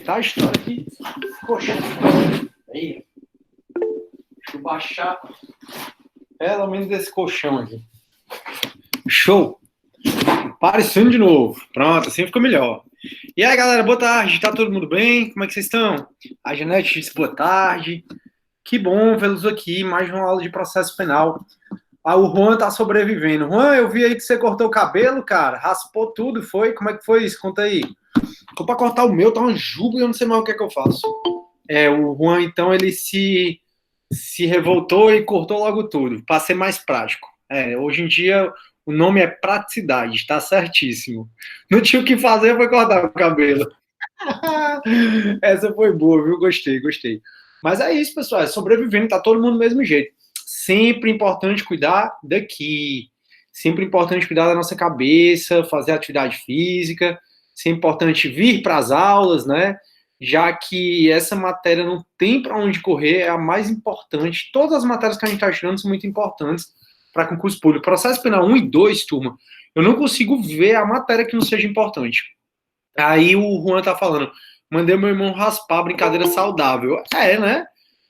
aproveitar a história aqui. Poxa, aí. Deixa eu baixar pelo menos esse colchão aqui. Show! Aparecendo de novo. Pronto, assim ficou melhor. E aí, galera, boa tarde. Tá todo mundo bem? Como é que vocês estão? A Janete disse boa tarde. Que bom vê-los aqui. Mais uma aula de processo penal. Ah, o Juan tá sobrevivendo. Juan, eu vi aí que você cortou o cabelo, cara. Raspou tudo, foi? Como é que foi isso? Conta aí. Tô pra cortar o meu, tá uma juba e eu não sei mais o que é que eu faço. O Juan, então, ele se revoltou e cortou logo tudo, para ser mais prático. Hoje em dia, o nome é praticidade, tá certíssimo. Não tinha o que fazer, foi cortar o cabelo. Essa foi boa, viu? Gostei. Mas é isso, pessoal, é sobrevivendo, tá todo mundo do mesmo jeito. Sempre importante cuidar daqui. Sempre importante cuidar da nossa cabeça, fazer atividade física. Sempre importante vir para as aulas, né? Já que essa matéria não tem para onde correr, é a mais importante. Todas as matérias que a gente está tirando são muito importantes para concurso público. Processo penal 1 e 2, turma, eu não consigo ver a matéria que não seja importante. Aí o Juan tá falando, mandei meu irmão raspar, brincadeira saudável. Né?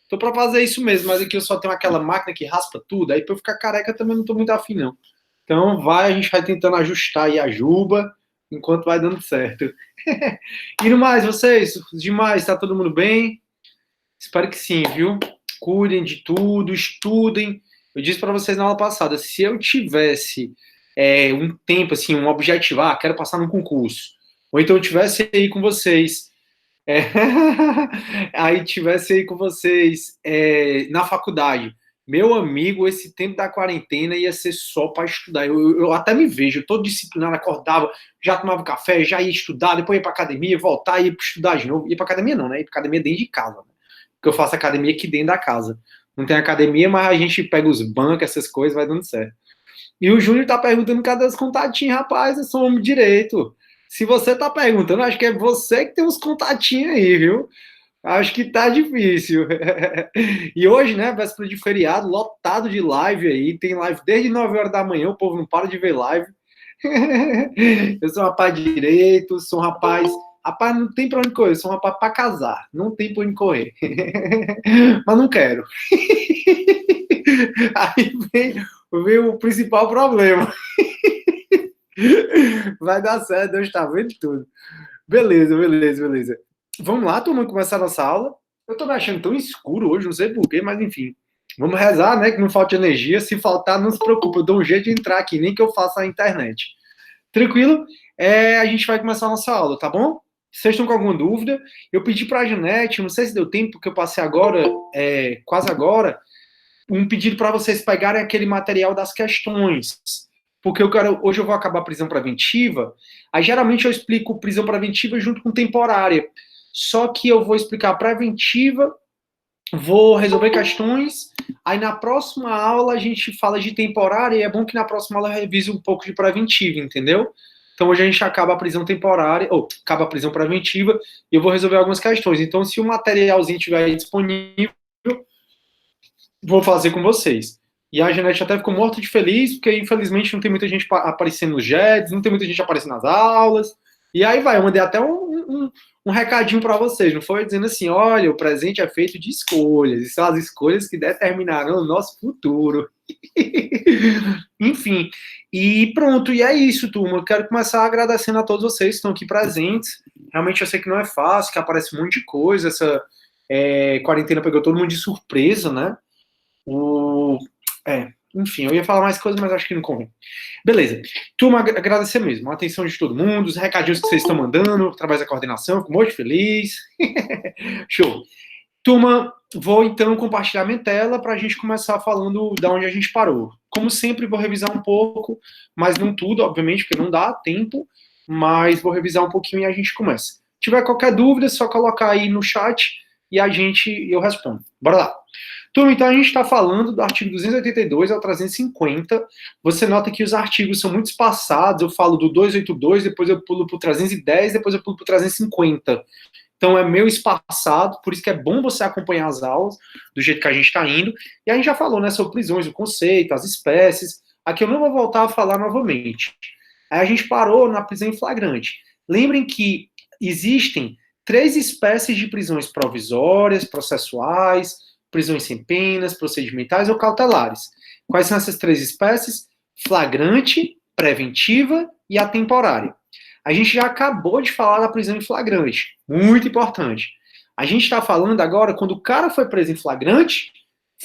Tô para fazer isso mesmo, mas aqui eu só tenho aquela máquina que raspa tudo, aí para eu ficar careca também não tô muito afim, não. Então a gente vai tentando ajustar aí a juba, enquanto vai dando certo. E no mais, vocês, demais, tá todo mundo bem? Espero que sim, viu? Cuidem de tudo, estudem. Eu disse para vocês na aula passada, se eu tivesse um tempo, assim, um objetivo, quero passar num concurso, ou então eu tivesse aí com vocês, na faculdade, meu amigo, esse tempo da quarentena ia ser só para estudar. Eu até me vejo, todo disciplinado, acordava, já tomava café, já ia estudar, depois ia para academia, voltar, ia estudar de novo. Ia para academia não, né? Ia para academia dentro de casa, né? Porque eu faço academia aqui dentro da casa. Não tem academia, mas a gente pega os bancos, essas coisas, vai dando certo. E o Júnior tá perguntando cadê os contatinhos, rapaz, eu sou homem direito. Se você tá perguntando, acho que é você que tem uns contatinhos aí, viu? Acho que tá difícil. E hoje, né, véspera de feriado, lotado de live aí. Tem live desde 9 horas da manhã, o povo não para de ver live. Eu sou um rapaz de direito, sou um rapaz. Rapaz, não tem pra onde correr, eu sou um rapaz pra casar. Não tem pra onde correr. Mas não quero. Aí vem o principal problema. Vai dar certo, Deus tá vendo tudo. Beleza. Vamos lá, turma, começar a nossa aula. Eu tô me achando tão escuro hoje, não sei porquê, mas enfim. Vamos rezar, né, que não falte energia. Se faltar, não se preocupe, eu dou um jeito de entrar aqui, nem que eu faça na internet. Tranquilo? A gente vai começar a nossa aula, tá bom? Vocês estão com alguma dúvida? Eu pedi pra Janete, não sei se deu tempo, porque eu passei agora, quase agora, um pedido para vocês pegarem aquele material das questões. Porque hoje eu vou acabar a prisão preventiva, aí geralmente eu explico prisão preventiva junto com temporária. Só que eu vou explicar a preventiva, vou resolver questões, aí na próxima aula a gente fala de temporária, e é bom que na próxima aula eu revise um pouco de preventiva, entendeu? Então hoje a gente acaba a prisão temporária, ou acaba a prisão preventiva, e eu vou resolver algumas questões. Então se o materialzinho estiver aí disponível, vou fazer com vocês. E a Janete até ficou morta de feliz, porque infelizmente não tem muita gente aparecendo nos JEDs, não tem muita gente aparecendo nas aulas. E aí vai, eu mandei até um recadinho para vocês, não foi? Dizendo assim, olha, o presente é feito de escolhas, e são as escolhas que determinarão o nosso futuro. Enfim, e pronto, e é isso, turma. Eu quero começar agradecendo a todos vocês que estão aqui presentes. Realmente eu sei que não é fácil, que aparece um monte de coisa, essa quarentena pegou todo mundo de surpresa, né? Enfim, eu ia falar mais coisas, mas acho que não convém. Beleza. Turma, agradecer mesmo a atenção de todo mundo, os recadinhos que vocês estão mandando, através da coordenação, fico muito feliz. Show. Turma, vou então compartilhar minha tela para a gente começar falando da onde a gente parou. Como sempre, vou revisar um pouco, mas não tudo, obviamente, porque não dá tempo, mas vou revisar um pouquinho e a gente começa. Se tiver qualquer dúvida, é só colocar aí no chat e eu respondo. Bora lá. Turma, então a gente está falando do artigo 282 ao 350. Você nota que os artigos são muito espaçados. Eu falo do 282, depois eu pulo para o 310, depois eu pulo para o 350. Então é meio espaçado, por isso que é bom você acompanhar as aulas do jeito que a gente está indo. E a gente já falou, né, sobre prisões, o conceito, as espécies. Aqui eu não vou voltar a falar novamente. Aí a gente parou na prisão em flagrante. Lembrem que existem 3 espécies de prisões provisórias, processuais, prisões sem penas, procedimentais ou cautelares. Quais são essas 3 espécies? Flagrante, preventiva e a temporária. A gente já acabou de falar da prisão em flagrante, muito importante. A gente está falando agora, quando o cara foi preso em flagrante,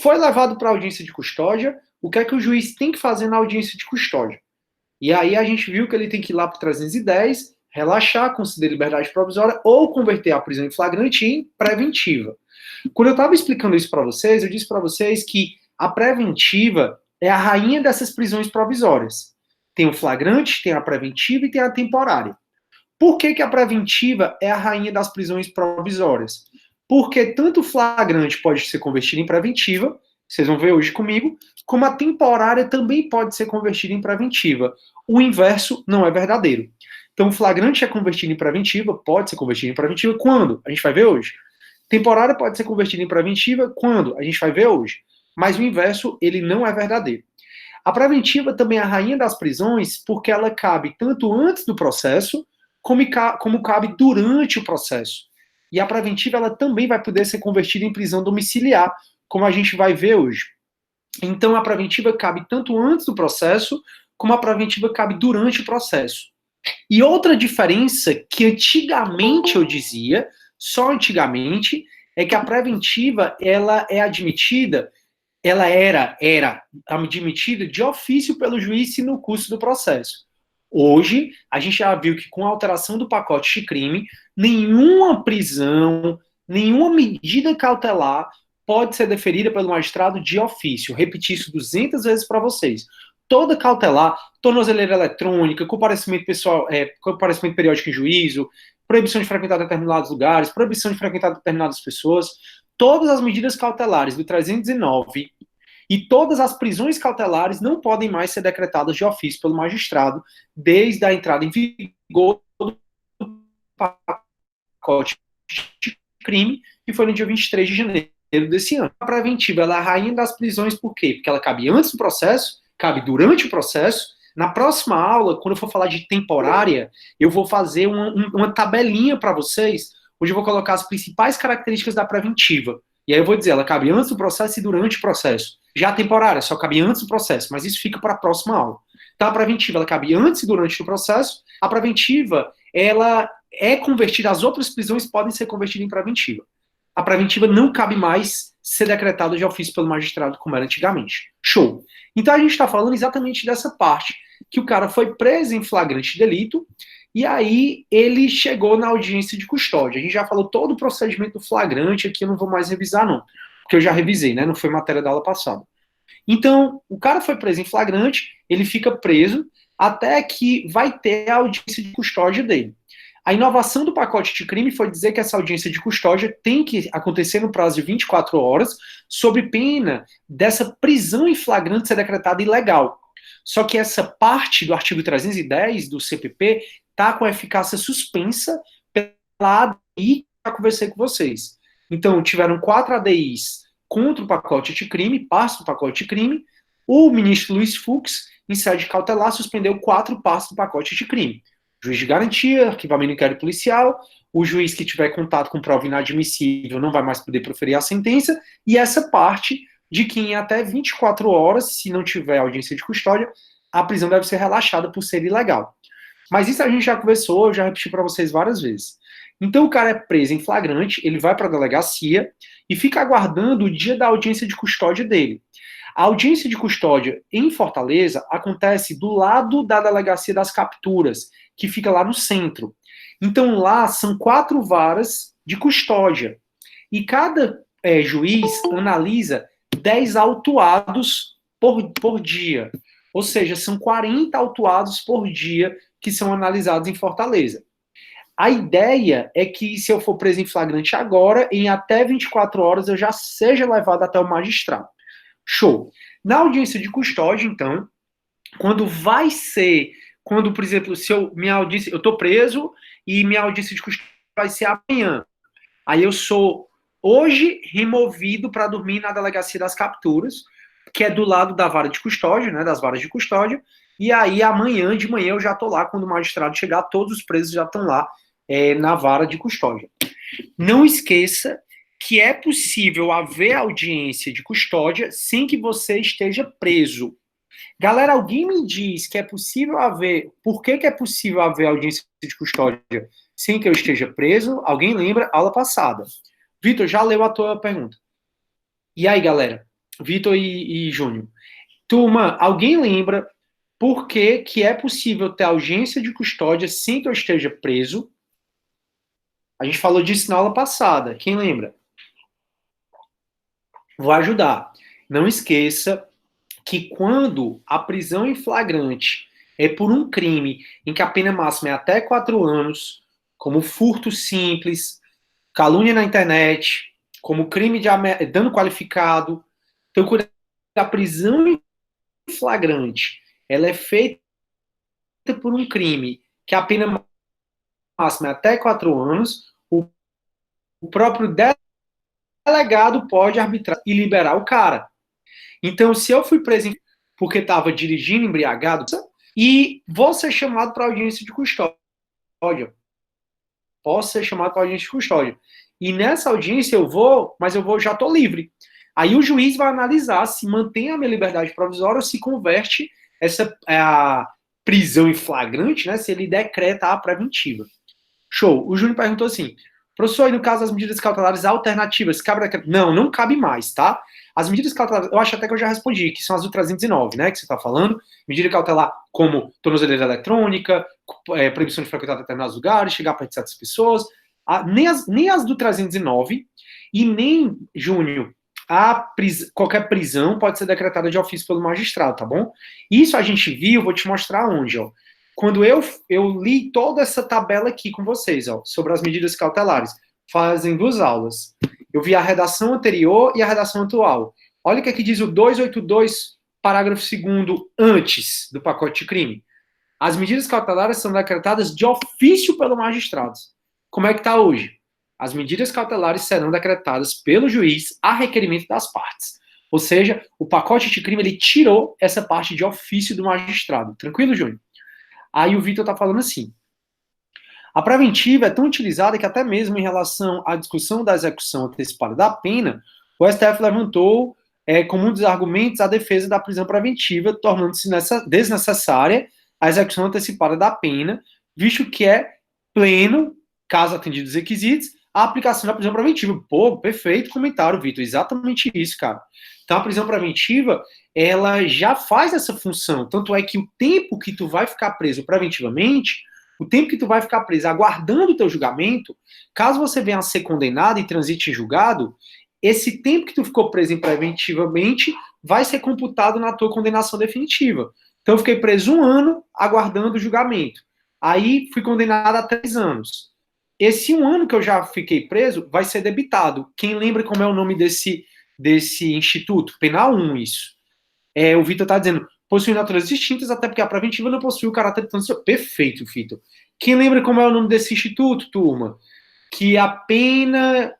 foi levado para a audiência de custódia, o que é que o juiz tem que fazer na audiência de custódia? E aí a gente viu que ele tem que ir lá para o 310, relaxar, conceder liberdade provisória ou converter a prisão em flagrante em preventiva. Quando eu estava explicando isso para vocês, eu disse para vocês que a preventiva é a rainha dessas prisões provisórias. Tem o flagrante, tem a preventiva e tem a temporária. Por que a preventiva é a rainha das prisões provisórias? Porque tanto o flagrante pode ser convertido em preventiva, vocês vão ver hoje comigo, como a temporária também pode ser convertida em preventiva. O inverso não é verdadeiro. Então, o flagrante é convertido em preventiva, pode ser convertido em preventiva quando? A gente vai ver hoje. Temporária pode ser convertida em preventiva quando? A gente vai ver hoje. Mas o inverso, ele não é verdadeiro. A preventiva também é a rainha das prisões porque ela cabe tanto antes do processo, como cabe durante o processo. E a preventiva ela também vai poder ser convertida em prisão domiciliar, como a gente vai ver hoje. Então, a preventiva cabe tanto antes do processo, como a preventiva cabe durante o processo. E outra diferença que antigamente eu dizia, só antigamente, é que a preventiva ela é admitida, ela era admitida de ofício pelo juiz no curso do processo. Hoje, a gente já viu que com a alteração do pacote de crime, nenhuma prisão, nenhuma medida cautelar pode ser deferida pelo magistrado de ofício. Repetir isso 200 vezes para vocês. Toda cautelar, tornozeleira eletrônica, comparecimento pessoal, comparecimento periódico em juízo, proibição de frequentar determinados lugares, proibição de frequentar determinadas pessoas, todas as medidas cautelares do 309 e todas as prisões cautelares não podem mais ser decretadas de ofício pelo magistrado desde a entrada em vigor do pacote de crime, que foi no dia 23 de janeiro desse ano. A preventiva ela é a rainha das prisões, por quê? Porque ela cabe antes do processo, cabe durante o processo. Na próxima aula, quando eu for falar de temporária, eu vou fazer uma tabelinha para vocês, onde eu vou colocar as principais características da preventiva. E aí eu vou dizer, ela cabe antes do processo e durante o processo. Já a temporária só cabe antes do processo, mas isso fica para a próxima aula. Então a preventiva, ela cabe antes e durante o processo. A preventiva, ela é convertida, as outras prisões podem ser convertidas em preventiva. A preventiva não cabe mais ser decretada de ofício pelo magistrado como era antigamente. Show. Então a gente está falando exatamente dessa parte, que o cara foi preso em flagrante delito, e aí ele chegou na audiência de custódia. A gente já falou todo o procedimento do flagrante, aqui eu não vou mais revisar não, porque eu já revisei, né? Não foi matéria da aula passada. Então, o cara foi preso em flagrante, ele fica preso até que vai ter a audiência de custódia dele. A inovação do pacote de crime foi dizer que essa audiência de custódia tem que acontecer no prazo de 24 horas, sob pena dessa prisão em flagrante ser decretada ilegal. Só que essa parte do artigo 310 do CPP está com a eficácia suspensa pela ADI que eu já conversei com vocês. Então, tiveram 4 ADIs contra o pacote de crime, passos do pacote de crime. O ministro Luiz Fux, em sede cautelar, suspendeu 4 passos do pacote de crime. Juiz de garantia, arquivamento do inquérito policial, o juiz que tiver contato com prova inadmissível não vai mais poder proferir a sentença, e essa parte de que em até 24 horas, se não tiver audiência de custódia, a prisão deve ser relaxada por ser ilegal. Mas isso a gente já conversou, eu já repeti para vocês várias vezes. Então o cara é preso em flagrante, ele vai para a delegacia e fica aguardando o dia da audiência de custódia dele. A audiência de custódia em Fortaleza acontece do lado da delegacia das capturas, que fica lá no centro. Então lá são 4 varas de custódia. E cada juiz analisa 10 autuados por dia. Ou seja, são 40 autuados por dia que são analisados em Fortaleza. A ideia é que se eu for preso em flagrante agora, em até 24 horas eu já seja levado até o magistrado. Show. Na audiência de custódia, então, quando, por exemplo, se eu estou preso e minha audiência de custódia vai ser amanhã. Aí eu sou hoje removido para dormir na delegacia das capturas, que é do lado da vara de custódia, né, das varas de custódia, e aí amanhã de manhã eu já estou lá, quando o magistrado chegar, todos os presos já estão lá na vara de custódia. não esqueça que é possível haver audiência de custódia sem que você esteja preso. Galera, alguém me diz que é possível haver... Por que é possível haver audiência de custódia sem que eu esteja preso? Alguém lembra? Aula passada. Vitor, já leu a tua pergunta. E aí, galera? Vitor e Júnior. Turma, alguém lembra por que é possível ter audiência de custódia sem que eu esteja preso? A gente falou disso na aula passada. Quem lembra? Vou ajudar. Não esqueça que quando a prisão em flagrante é por um crime em que a pena máxima é até 4 anos, como furto simples, calúnia na internet, como crime de dano qualificado, então quando a prisão em flagrante ela é feita por um crime que a pena máxima é até 4 anos, o próprio delegado pode arbitrar e liberar o cara. Então, se eu fui preso porque estava dirigindo embriagado e vou ser chamado para audiência de custódia, posso ser chamado para audiência de custódia. E nessa audiência já estou livre. Aí o juiz vai analisar se mantém a minha liberdade provisória ou se converte a prisão em flagrante, né, se ele decreta a preventiva. Show. O Júnior perguntou assim, professor, e no caso das medidas cautelares alternativas, cabe decreto? Não cabe mais, tá? As medidas cautelares, eu acho até que eu já respondi, que são as do 309, né, que você está falando. Medida cautelar como tornozeleira eletrônica, proibição de frequentar determinados lugares, chegar perto de certas pessoas, nem as do 309 e nem, Júnior, qualquer prisão pode ser decretada de ofício pelo magistrado, tá bom? Isso a gente viu, vou te mostrar onde, ó. Quando eu li toda essa tabela aqui com vocês, ó, sobre as medidas cautelares, fazem 2 aulas. Eu vi a redação anterior e a redação atual. Olha o que aqui diz o 282, parágrafo 2º, antes do pacote de crime. As medidas cautelares são decretadas de ofício pelo magistrado. Como é que está hoje? As medidas cautelares serão decretadas pelo juiz a requerimento das partes. Ou seja, o pacote de crime ele tirou essa parte de ofício do magistrado. Tranquilo, Júnior? Aí o Vitor está falando assim, a preventiva é tão utilizada que até mesmo em relação à discussão da execução antecipada da pena, o STF levantou como um dos argumentos a defesa da prisão preventiva, tornando-se desnecessária a execução antecipada da pena, visto que é pleno, caso atendidos os requisitos, a aplicação da prisão preventiva. Pô, perfeito comentário, Vitor, exatamente isso, cara. Então a prisão preventiva, ela já faz essa função, tanto é que o tempo que tu vai ficar preso preventivamente, o tempo que tu vai ficar preso aguardando o teu julgamento, caso você venha a ser condenado e transite em julgado, esse tempo que tu ficou preso preventivamente vai ser computado na tua condenação definitiva. Então eu fiquei preso 1 ano aguardando o julgamento. Aí fui condenado a 3 anos. Esse 1 ano que eu já fiquei preso vai ser debitado. Quem lembra como é o nome desse instituto? Penal 1, isso. O Vitor está dizendo, possui naturezas distintas, até porque a preventiva não possui o caráter tanto. Perfeito, Vitor. Quem lembra como é o nome desse instituto, turma? Que a pena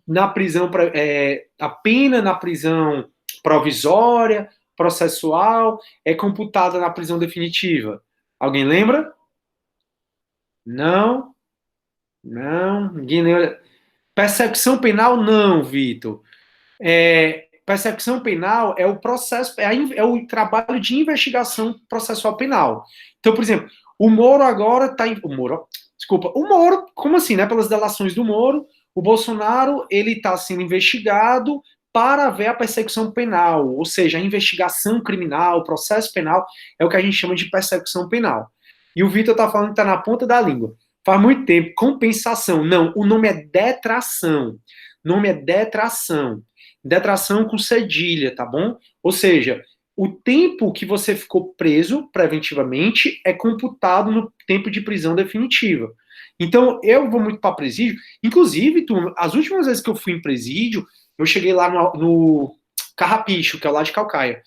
na prisão provisória, processual, é computada na prisão definitiva. Alguém lembra? Não? Ninguém lembra. Persecução penal, não, Vitor. Persecução penal é o processo, é o trabalho de investigação processual penal. Então, por exemplo, o Moro agora está o Moro, como assim, né? Pelas delações do Moro, o Bolsonaro, ele está sendo investigado para ver a persecução penal, ou seja, a investigação criminal, o processo penal, é o que a gente chama de persecução penal. E o Vitor está falando que está na ponta da língua. Faz muito tempo, compensação. Não, o nome é detração. Detração com cedilha, tá bom? Ou seja, o tempo que você ficou preso preventivamente é computado no tempo de prisão definitiva. Então, eu vou muito para presídio. Inclusive, as últimas vezes que eu fui em presídio, eu cheguei lá no Carrapicho, que é lá de Calcaia.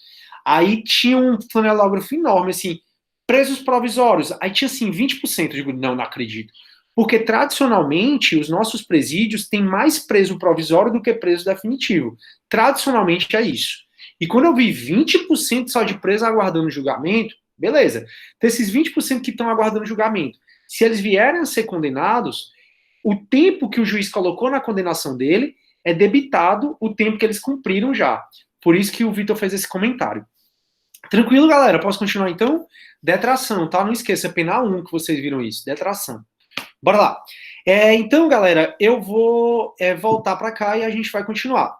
Aí tinha um flanelógrafo enorme, assim, presos provisórios. Aí tinha, assim, 20%. Eu digo, não acredito. Porque, tradicionalmente, os nossos presídios têm mais preso provisório do que preso definitivo. Tradicionalmente é isso. E quando eu vi 20% só de preso aguardando julgamento, beleza. Desses 20% que estão aguardando julgamento, se eles vierem a ser condenados, o tempo que o juiz colocou na condenação dele é debitado o tempo que eles cumpriram já. Por isso que o Vitor fez esse comentário. Tranquilo, galera? Posso continuar, então? Detração, tá? Não esqueça, penal 1 que vocês viram isso. Detração. Bora lá. Então, galera, eu vou voltar para cá e a gente vai continuar.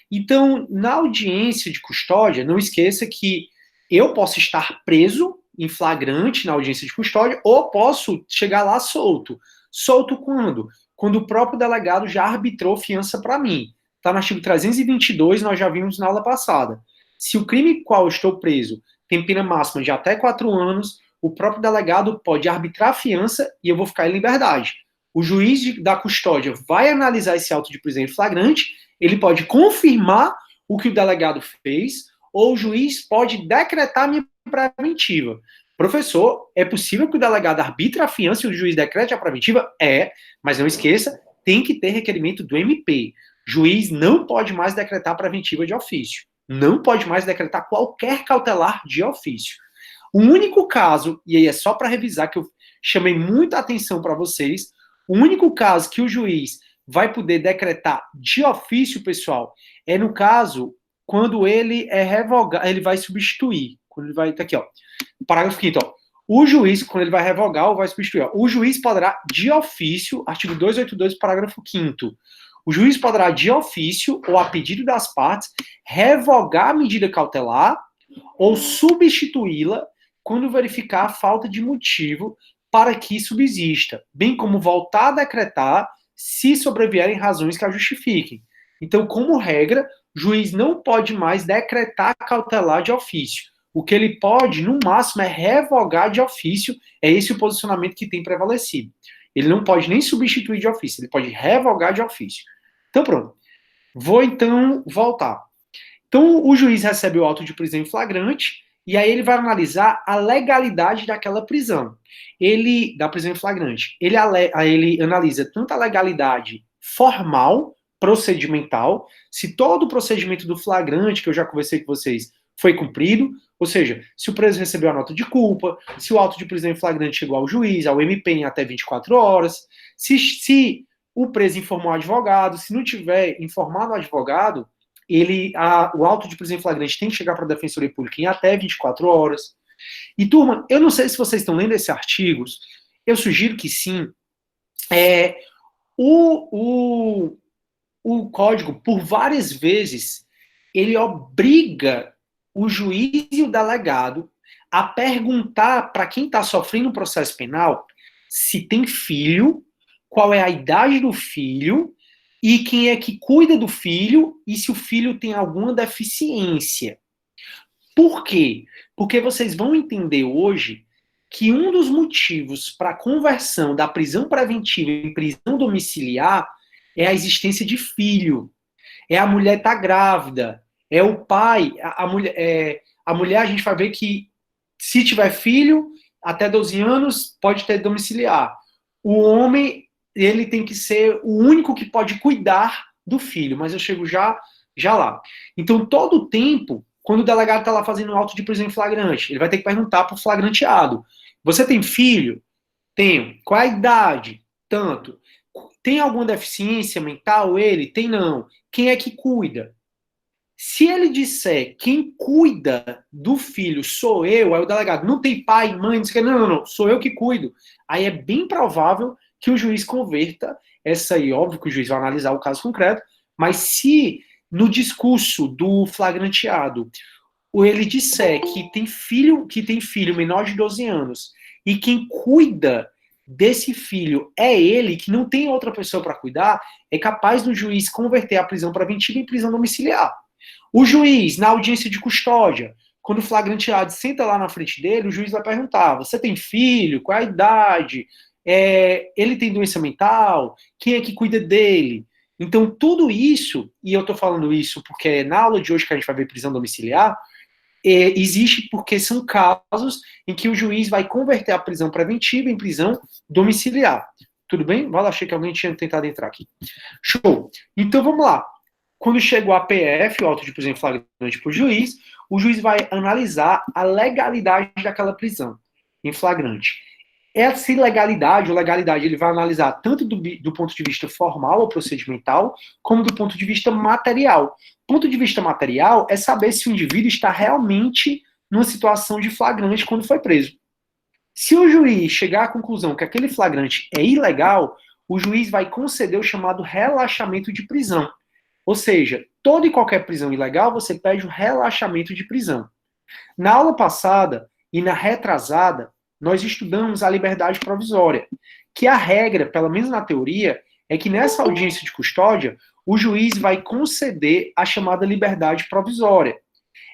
Então, na audiência de custódia, não esqueça que eu posso estar preso em flagrante na audiência de custódia ou posso chegar lá solto. Solto quando? Quando o próprio delegado já arbitrou fiança para mim. Está no artigo 322, nós já vimos na aula passada. Se o crime qual eu estou preso tem pena máxima de até 4 anos, o próprio delegado pode arbitrar a fiança e eu vou ficar em liberdade. O juiz da custódia vai analisar esse auto de prisão em flagrante, ele pode confirmar o que o delegado fez, ou o juiz pode decretar a minha preventiva. Professor, é possível que o delegado arbitre a fiança e o juiz decrete a preventiva? Mas não esqueça, tem que ter requerimento do MP. Juiz não pode mais decretar a preventiva de ofício. Não pode mais decretar qualquer cautelar de ofício. O único caso, e aí é só para revisar que eu chamei muita atenção para vocês, o único caso que o juiz vai poder decretar de ofício, pessoal, é no caso quando ele é revogado, ele vai substituir. Quando ele vai, tá aqui, ó. Parágrafo 5º, ó. O juiz, quando ele vai revogar ou vai substituir, ó, o juiz poderá, de ofício, artigo 282, parágrafo 5º, o juiz poderá, de ofício ou a pedido das partes, revogar a medida cautelar ou substituí-la quando verificar a falta de motivo para que subsista, bem como voltar a decretar se sobrevierem razões que a justifiquem. Então, como regra, o juiz não pode mais decretar cautelar de ofício. O que ele pode, no máximo, é revogar de ofício. É esse o posicionamento que tem prevalecido. Ele não pode nem substituir de ofício, ele pode revogar de ofício. Então, pronto. Vou, então, voltar. Então, o juiz recebe o auto de prisão em flagrante, e aí ele vai analisar a legalidade daquela prisão. Da prisão em flagrante. Ele analisa tanto a legalidade formal, procedimental, se todo o procedimento do flagrante, que eu já conversei com vocês, foi cumprido, ou seja, se o preso recebeu a nota de culpa, se o auto de prisão em flagrante chegou ao juiz, ao MP em até 24 horas, se o preso informou o advogado, se não tiver informado o advogado, o auto de prisão em flagrante tem que chegar para a Defensoria Pública em até 24 horas. E, turma, eu não sei se vocês estão lendo esses artigos, eu sugiro que sim. O código, por várias vezes, ele obriga o juiz e o delegado a perguntar para quem está sofrendo um processo penal se tem filho, qual é a idade do filho, e quem é que cuida do filho e se o filho tem alguma deficiência. Por quê? Porque vocês vão entender hoje que um dos motivos para a conversão da prisão preventiva em prisão domiciliar é a existência de filho. É a mulher estar grávida. É o pai. A mulher, a gente vai ver que se tiver filho, até 12 anos, pode ter domiciliar. O homem, ele tem que ser o único que pode cuidar do filho, mas eu chego já lá. Então, todo o tempo, quando o delegado está lá fazendo um auto de prisão em flagrante, ele vai ter que perguntar para o flagranteado: você tem filho? Tenho. Qual é a idade? Tanto. Tem alguma deficiência mental ele? Tem não. Quem é que cuida? Se ele disser quem cuida do filho sou eu, aí o delegado não tem pai, mãe, não, sou eu que cuido. Aí é bem provável que o juiz converta essa aí, óbvio que o juiz vai analisar o caso concreto, mas se no discurso do flagranteado ele disser que tem filho menor de 12 anos e quem cuida desse filho é ele, que não tem outra pessoa para cuidar, é capaz do juiz converter a prisão preventiva em prisão domiciliar. O juiz, na audiência de custódia, quando o flagranteado senta lá na frente dele, o juiz vai perguntar: você tem filho? Qual é a idade? Ele tem doença mental? Quem é que cuida dele? Então, tudo isso, e eu estou falando isso porque na aula de hoje que a gente vai ver prisão domiciliar, existe porque são casos em que o juiz vai converter a prisão preventiva em prisão domiciliar. Tudo bem? Vai lá, achei que alguém tinha tentado entrar aqui. Show. Então, vamos lá. Quando chega o APF, o auto de prisão em flagrante para o juiz vai analisar a legalidade daquela prisão em flagrante. essa ilegalidade ou legalidade ele vai analisar tanto do ponto de vista formal ou procedimental, como do ponto de vista material. Ponto de vista material é saber se o indivíduo está realmente numa situação de flagrante quando foi preso. Se o juiz chegar à conclusão que aquele flagrante é ilegal, o juiz vai conceder o chamado relaxamento de prisão. Ou seja, toda e qualquer prisão ilegal, você pede o relaxamento de prisão. Na aula passada e na retrasada, nós estudamos a liberdade provisória, que a regra, pelo menos na teoria, é que nessa audiência de custódia, o juiz vai conceder a chamada liberdade provisória.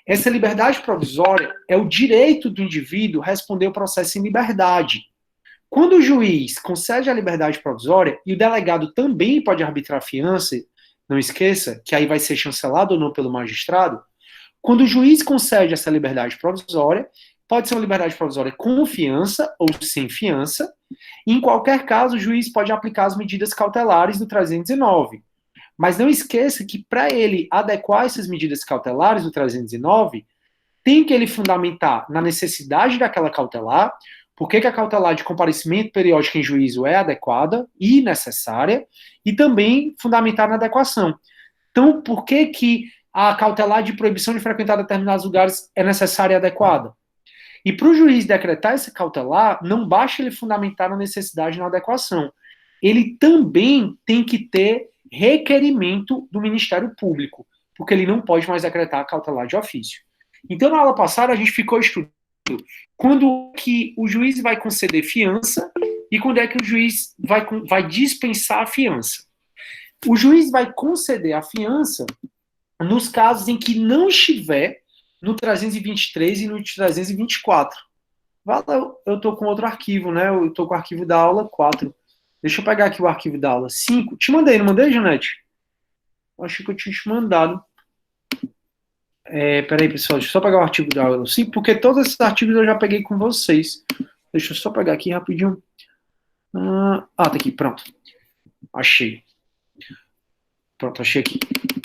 Essa liberdade provisória é o direito do indivíduo responder o processo em liberdade. Quando o juiz concede a liberdade provisória, e o delegado também pode arbitrar a fiança, não esqueça que aí vai ser chancelado ou não pelo magistrado, quando o juiz concede essa liberdade provisória, pode ser uma liberdade provisória com fiança ou sem fiança, e em qualquer caso o juiz pode aplicar as medidas cautelares do 309. Mas não esqueça que para ele adequar essas medidas cautelares do 309, tem que ele fundamentar na necessidade daquela cautelar, por que a cautelar de comparecimento periódico em juízo é adequada e necessária, e também fundamentar na adequação. Então, por que a cautelar de proibição de frequentar determinados lugares é necessária e adequada? E para o juiz decretar essa cautelar, não basta ele fundamentar na necessidade e na adequação. Ele também tem que ter requerimento do Ministério Público, porque ele não pode mais decretar a cautelar de ofício. Então, na aula passada, a gente ficou estudando quando que o juiz vai conceder fiança e quando é que o juiz vai dispensar a fiança. O juiz vai conceder a fiança nos casos em que não estiver no 323 e no 324. Eu estou com outro arquivo, né? Eu estou com o arquivo da aula 4. Deixa eu pegar aqui o arquivo da aula 5. Te mandei, não mandei, Janete? Acho que eu tinha te mandado. Peraí, pessoal, deixa eu só pegar o artigo da aula 5, porque todos esses artigos eu já peguei com vocês. Deixa eu só pegar aqui rapidinho. Tá aqui, pronto. Achei. Pronto, achei aqui.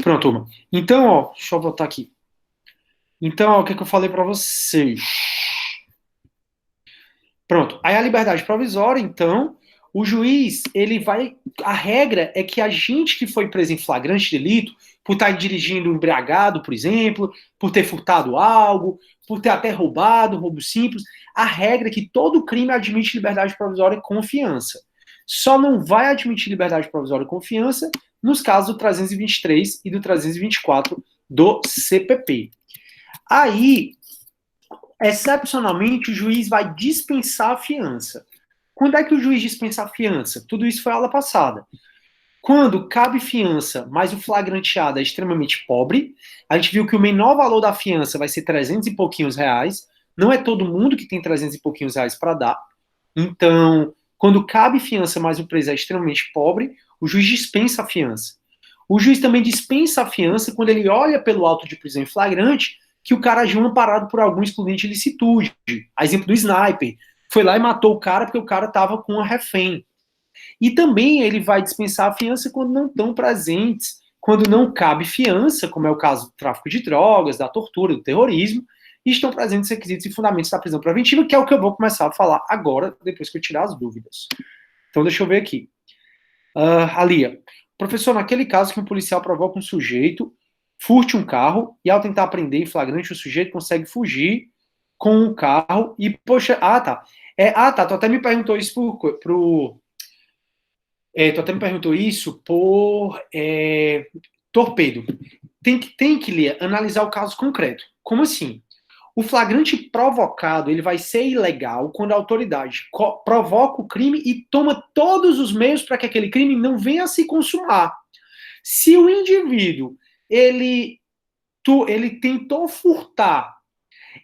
Pronto, turma. Então, ó, deixa eu voltar aqui. Então, ó, o que eu falei para vocês? Pronto. Aí a liberdade provisória, então, o juiz, a regra é que a gente que foi preso em flagrante delito, por estar dirigindo embriagado, por exemplo, por ter furtado algo, por ter até roubado, roubo simples, a regra é que todo crime admite liberdade provisória com fiança. Só não vai admitir liberdade provisória com fiança nos casos do 323 e do 324 do CPP. Aí, excepcionalmente, o juiz vai dispensar a fiança. Quando é que o juiz dispensa a fiança? Tudo isso foi a aula passada. Quando cabe fiança, mas o flagranteado é extremamente pobre, a gente viu que o menor valor da fiança vai ser 300 e pouquinhos reais. Não é todo mundo que tem 300 e pouquinhos reais para dar. Então, quando cabe fiança, mas o preso é extremamente pobre, o juiz dispensa a fiança. O juiz também dispensa a fiança quando ele olha pelo auto de prisão em flagrante que o cara agiu amparado por algum excludente de licitude. A exemplo do sniper. Foi lá e matou o cara porque o cara estava com a refém. E também ele vai dispensar a fiança quando não estão presentes, quando não cabe fiança, como é o caso do tráfico de drogas, da tortura, do terrorismo, e estão presentes requisitos e fundamentos da prisão preventiva, que é o que eu vou começar a falar agora, depois que eu tirar as dúvidas. Então, deixa eu ver aqui. Alia, professor, naquele caso que um policial provoca um sujeito, furte um carro, e ao tentar prender em flagrante, o sujeito consegue fugir com o carro, e, poxa, tá. Tu até me perguntou isso tu até me perguntou isso por torpedo. Tem que Lia, analisar o caso concreto. Como assim? O flagrante provocado, ele vai ser ilegal quando a autoridade provoca o crime e toma todos os meios para que aquele crime não venha a se consumar. Se o indivíduo, ele tentou furtar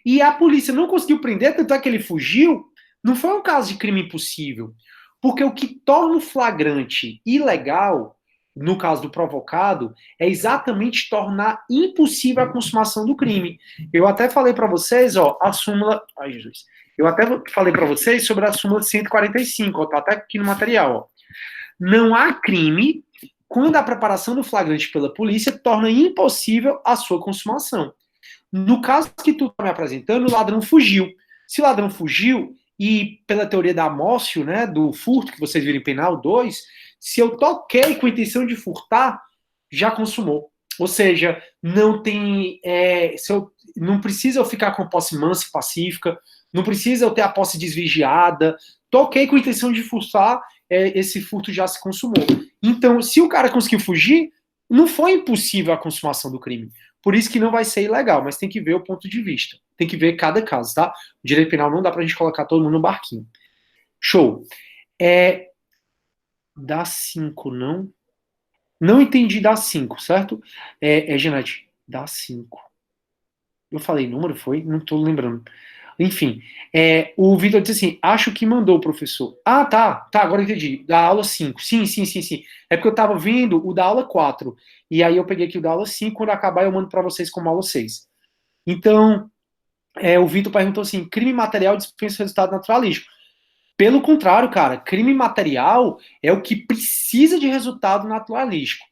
e a polícia não conseguiu prender, tanto é que ele fugiu, não foi um caso de crime impossível. Porque o que torna o flagrante ilegal, no caso do provocado, é exatamente tornar impossível a consumação do crime. Eu até falei para vocês, a súmula... Ai, Jesus. Eu até falei para vocês sobre a súmula 145, tá até aqui no material. Não há crime quando a preparação do flagrante pela polícia torna impossível a sua consumação. No caso que tu está me apresentando, o ladrão fugiu. Se o ladrão fugiu, e pela teoria da amócio, né, do furto, que vocês viram em penal 2, se eu toquei com a intenção de furtar, já consumou. Ou seja, não tem. Não precisa eu ficar com a posse mansa e pacífica, não precisa eu ter a posse desvigiada. Toquei com a intenção de furtar, esse furto já se consumou. Então, se o cara conseguiu fugir, não foi impossível a consumação do crime. Por isso que não vai ser ilegal, mas tem que ver o ponto de vista. Tem que ver cada caso, tá? O direito penal não dá pra gente colocar todo mundo no barquinho. Show. Dá 5, não? Não entendi dá 5, certo? Genete, dá 5. Eu falei número, foi? Não tô lembrando. Enfim, o Vitor disse assim, acho que mandou, professor. Ah, tá, agora eu entendi. Da aula 5. Sim. É porque eu tava vendo o da aula 4. E aí eu peguei aqui o da aula 5, quando acabar eu mando para vocês como aula 6. Então, o Vitor perguntou assim, crime material dispensa resultado naturalístico. Pelo contrário, cara, crime material é o que precisa de resultado naturalístico.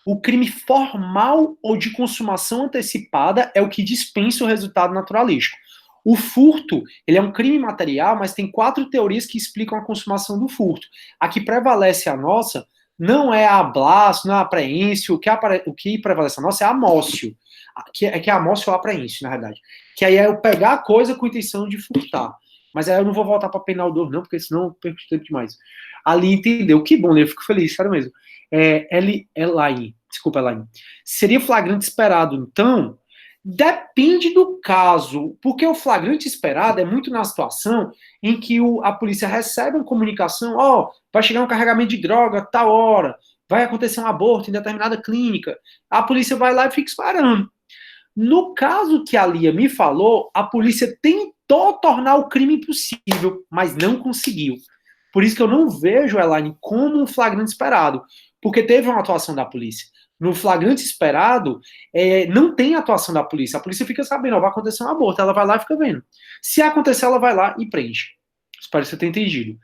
O crime formal ou de consumação antecipada é o que dispensa o resultado naturalístico. O furto, ele é um crime material, mas tem 4 teorias que explicam a consumação do furto. A que prevalece a nossa não é a ablaço, não é a apreensio, o que prevalece a nossa é a amócio, que é a amócio ou a apreensio, na verdade. Que aí é eu pegar a coisa com a intenção de furtar. Mas aí eu não vou voltar para penal 2, não, porque senão eu perco tempo demais. Ali entendeu. Que bom, né? Eu fico feliz, sério mesmo. Elaine. Desculpa, Elaine. Seria flagrante esperado, então? Depende do caso, porque o flagrante esperado é muito na situação em que a polícia recebe uma comunicação, vai chegar um carregamento de droga a tal hora, vai acontecer um aborto em determinada clínica, a polícia vai lá e fica esperando. No caso que a Lia me falou, a polícia tentou tornar o crime impossível, mas não conseguiu. Por isso que eu não vejo, Elaine, como um flagrante esperado, porque teve uma atuação da polícia. No flagrante esperado, não tem atuação da polícia. A polícia fica sabendo, vai acontecer um aborto, ela vai lá e fica vendo. Se acontecer, ela vai lá e prende. Espero que você tenha entendido.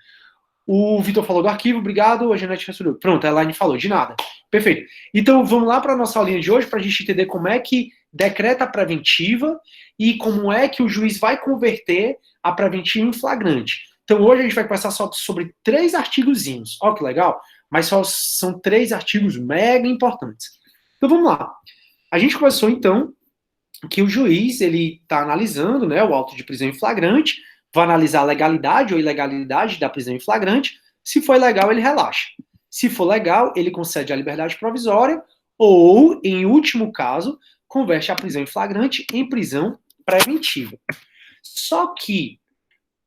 O Vitor falou do arquivo, obrigado. A Janete respondeu. Pronto, a Elaine falou, de nada. Perfeito. Então, vamos lá para a nossa aulinha de hoje, para a gente entender como é que decreta a preventiva e como é que o juiz vai converter a preventiva em flagrante. Então, hoje a gente vai conversar só sobre 3 artigozinhos. Olha que legal. Mas só são 3 artigos mega importantes. Então, vamos lá. A gente começou, então, que o juiz ele está analisando, né, o auto de prisão em flagrante, vai analisar a legalidade ou ilegalidade da prisão em flagrante. Se for legal, ele relaxa. Se for legal, ele concede a liberdade provisória ou, em último caso, converte a prisão em flagrante em prisão preventiva. Só que,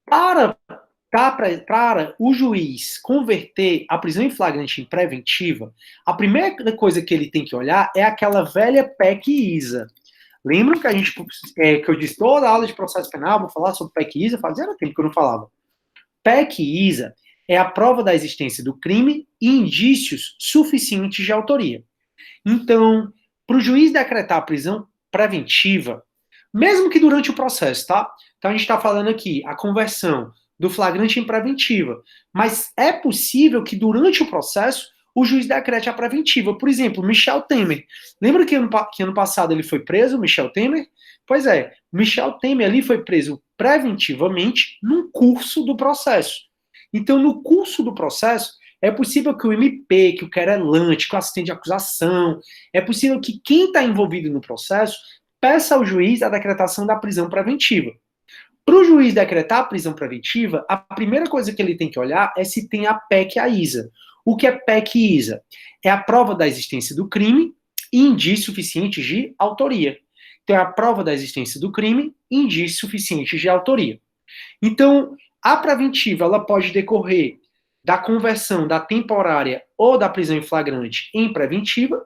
para o juiz converter a prisão em flagrante em preventiva, a primeira coisa que ele tem que olhar é aquela velha PEC ISA. Lembram que que eu disse toda a aula de processo penal, vou falar sobre PEC ISA, fazia tempo que eu não falava. PEC ISA é a prova da existência do crime e indícios suficientes de autoria. Então, para o juiz decretar a prisão preventiva, mesmo que durante o processo, tá? Então a gente está falando aqui a conversão do flagrante em preventiva, mas é possível que durante o processo o juiz decrete a preventiva. Por exemplo, Michel Temer. Lembra que ano passado ele foi preso, Michel Temer? Pois é, Michel Temer ali foi preso preventivamente num curso do processo. Então, no curso do processo, é possível que o MP, que o querelante, que o assistente de acusação, é possível que quem está envolvido no processo peça ao juiz a decretação da prisão preventiva. Para o juiz decretar a prisão preventiva, a primeira coisa que ele tem que olhar é se tem a PEC e a ISA. O que é PEC e ISA? É a prova da existência do crime e indícios suficientes de autoria. Então, é a prova da existência do crime e indícios suficientes de autoria. Então, a preventiva ela pode decorrer da conversão da temporária ou da prisão em flagrante em preventiva,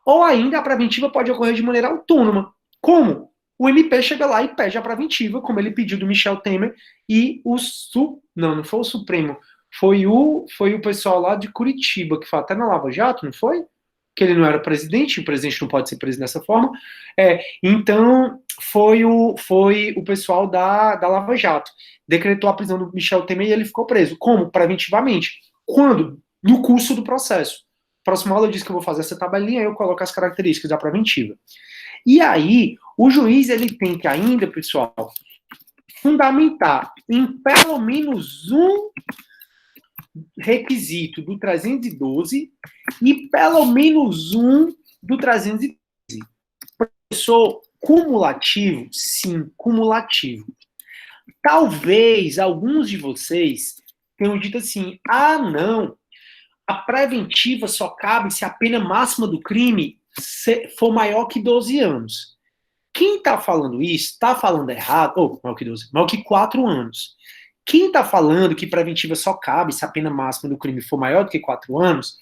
ou ainda a preventiva pode ocorrer de maneira autônoma. Como? O MP chega lá e pede a preventiva, como ele pediu do Michel Temer, e não foi o Supremo, foi o pessoal lá de Curitiba, que foi até na Lava Jato, não foi? Que ele não era presidente, o presidente não pode ser preso dessa forma. Então, foi o pessoal da Lava Jato. Decretou a prisão do Michel Temer e ele ficou preso. Como? Preventivamente. Quando? No curso do processo. Próxima aula eu disse que eu vou fazer essa tabelinha, eu coloco as características da preventiva. E aí, o juiz, ele tem que ainda, pessoal, fundamentar em pelo menos um requisito do 312 e pelo menos um do 313. Professor, cumulativo? Sim, cumulativo. Talvez alguns de vocês tenham dito assim, não, a preventiva só cabe se a pena máxima do crime for maior que 12 anos. Quem está falando isso está falando errado, ou maior que 12, maior que 4 anos. Quem está falando que preventiva só cabe se a pena máxima do crime for maior do que 4 anos,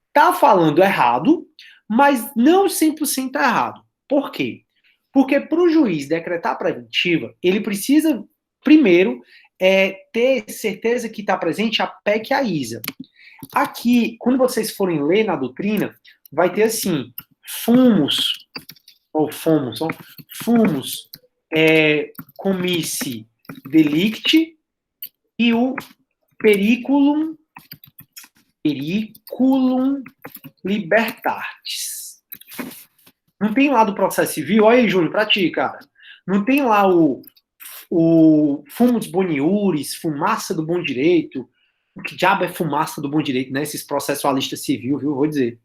está falando errado, mas não 100% errado. Por quê? Porque para o juiz decretar a preventiva, ele precisa, primeiro, ter certeza que está presente a PEC e a ISA. Aqui, quando vocês forem ler na doutrina, vai ter assim, fumus comissi delicti e o periculum libertatis. Não tem lá do processo civil, olha aí, Júlio, pra ti, cara. Não tem lá o fumus boniuris, fumaça do bom direito. O que diabo é fumaça do bom direito, né? Esses processualistas civil, viu? Vou dizer.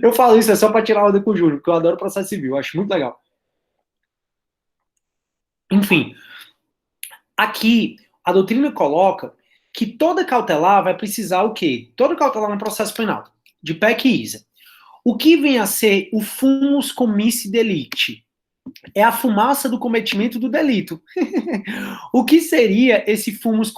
Eu falo isso só para tirar onda com o Júlio, porque eu adoro processo civil, acho muito legal. Enfim, aqui a doutrina coloca que toda cautelar vai precisar o quê? Toda cautelar no processo penal, de PEC e ISA. O que vem a ser o fumus comissi delicti? É a fumaça do cometimento do delito. O que seria esse fumus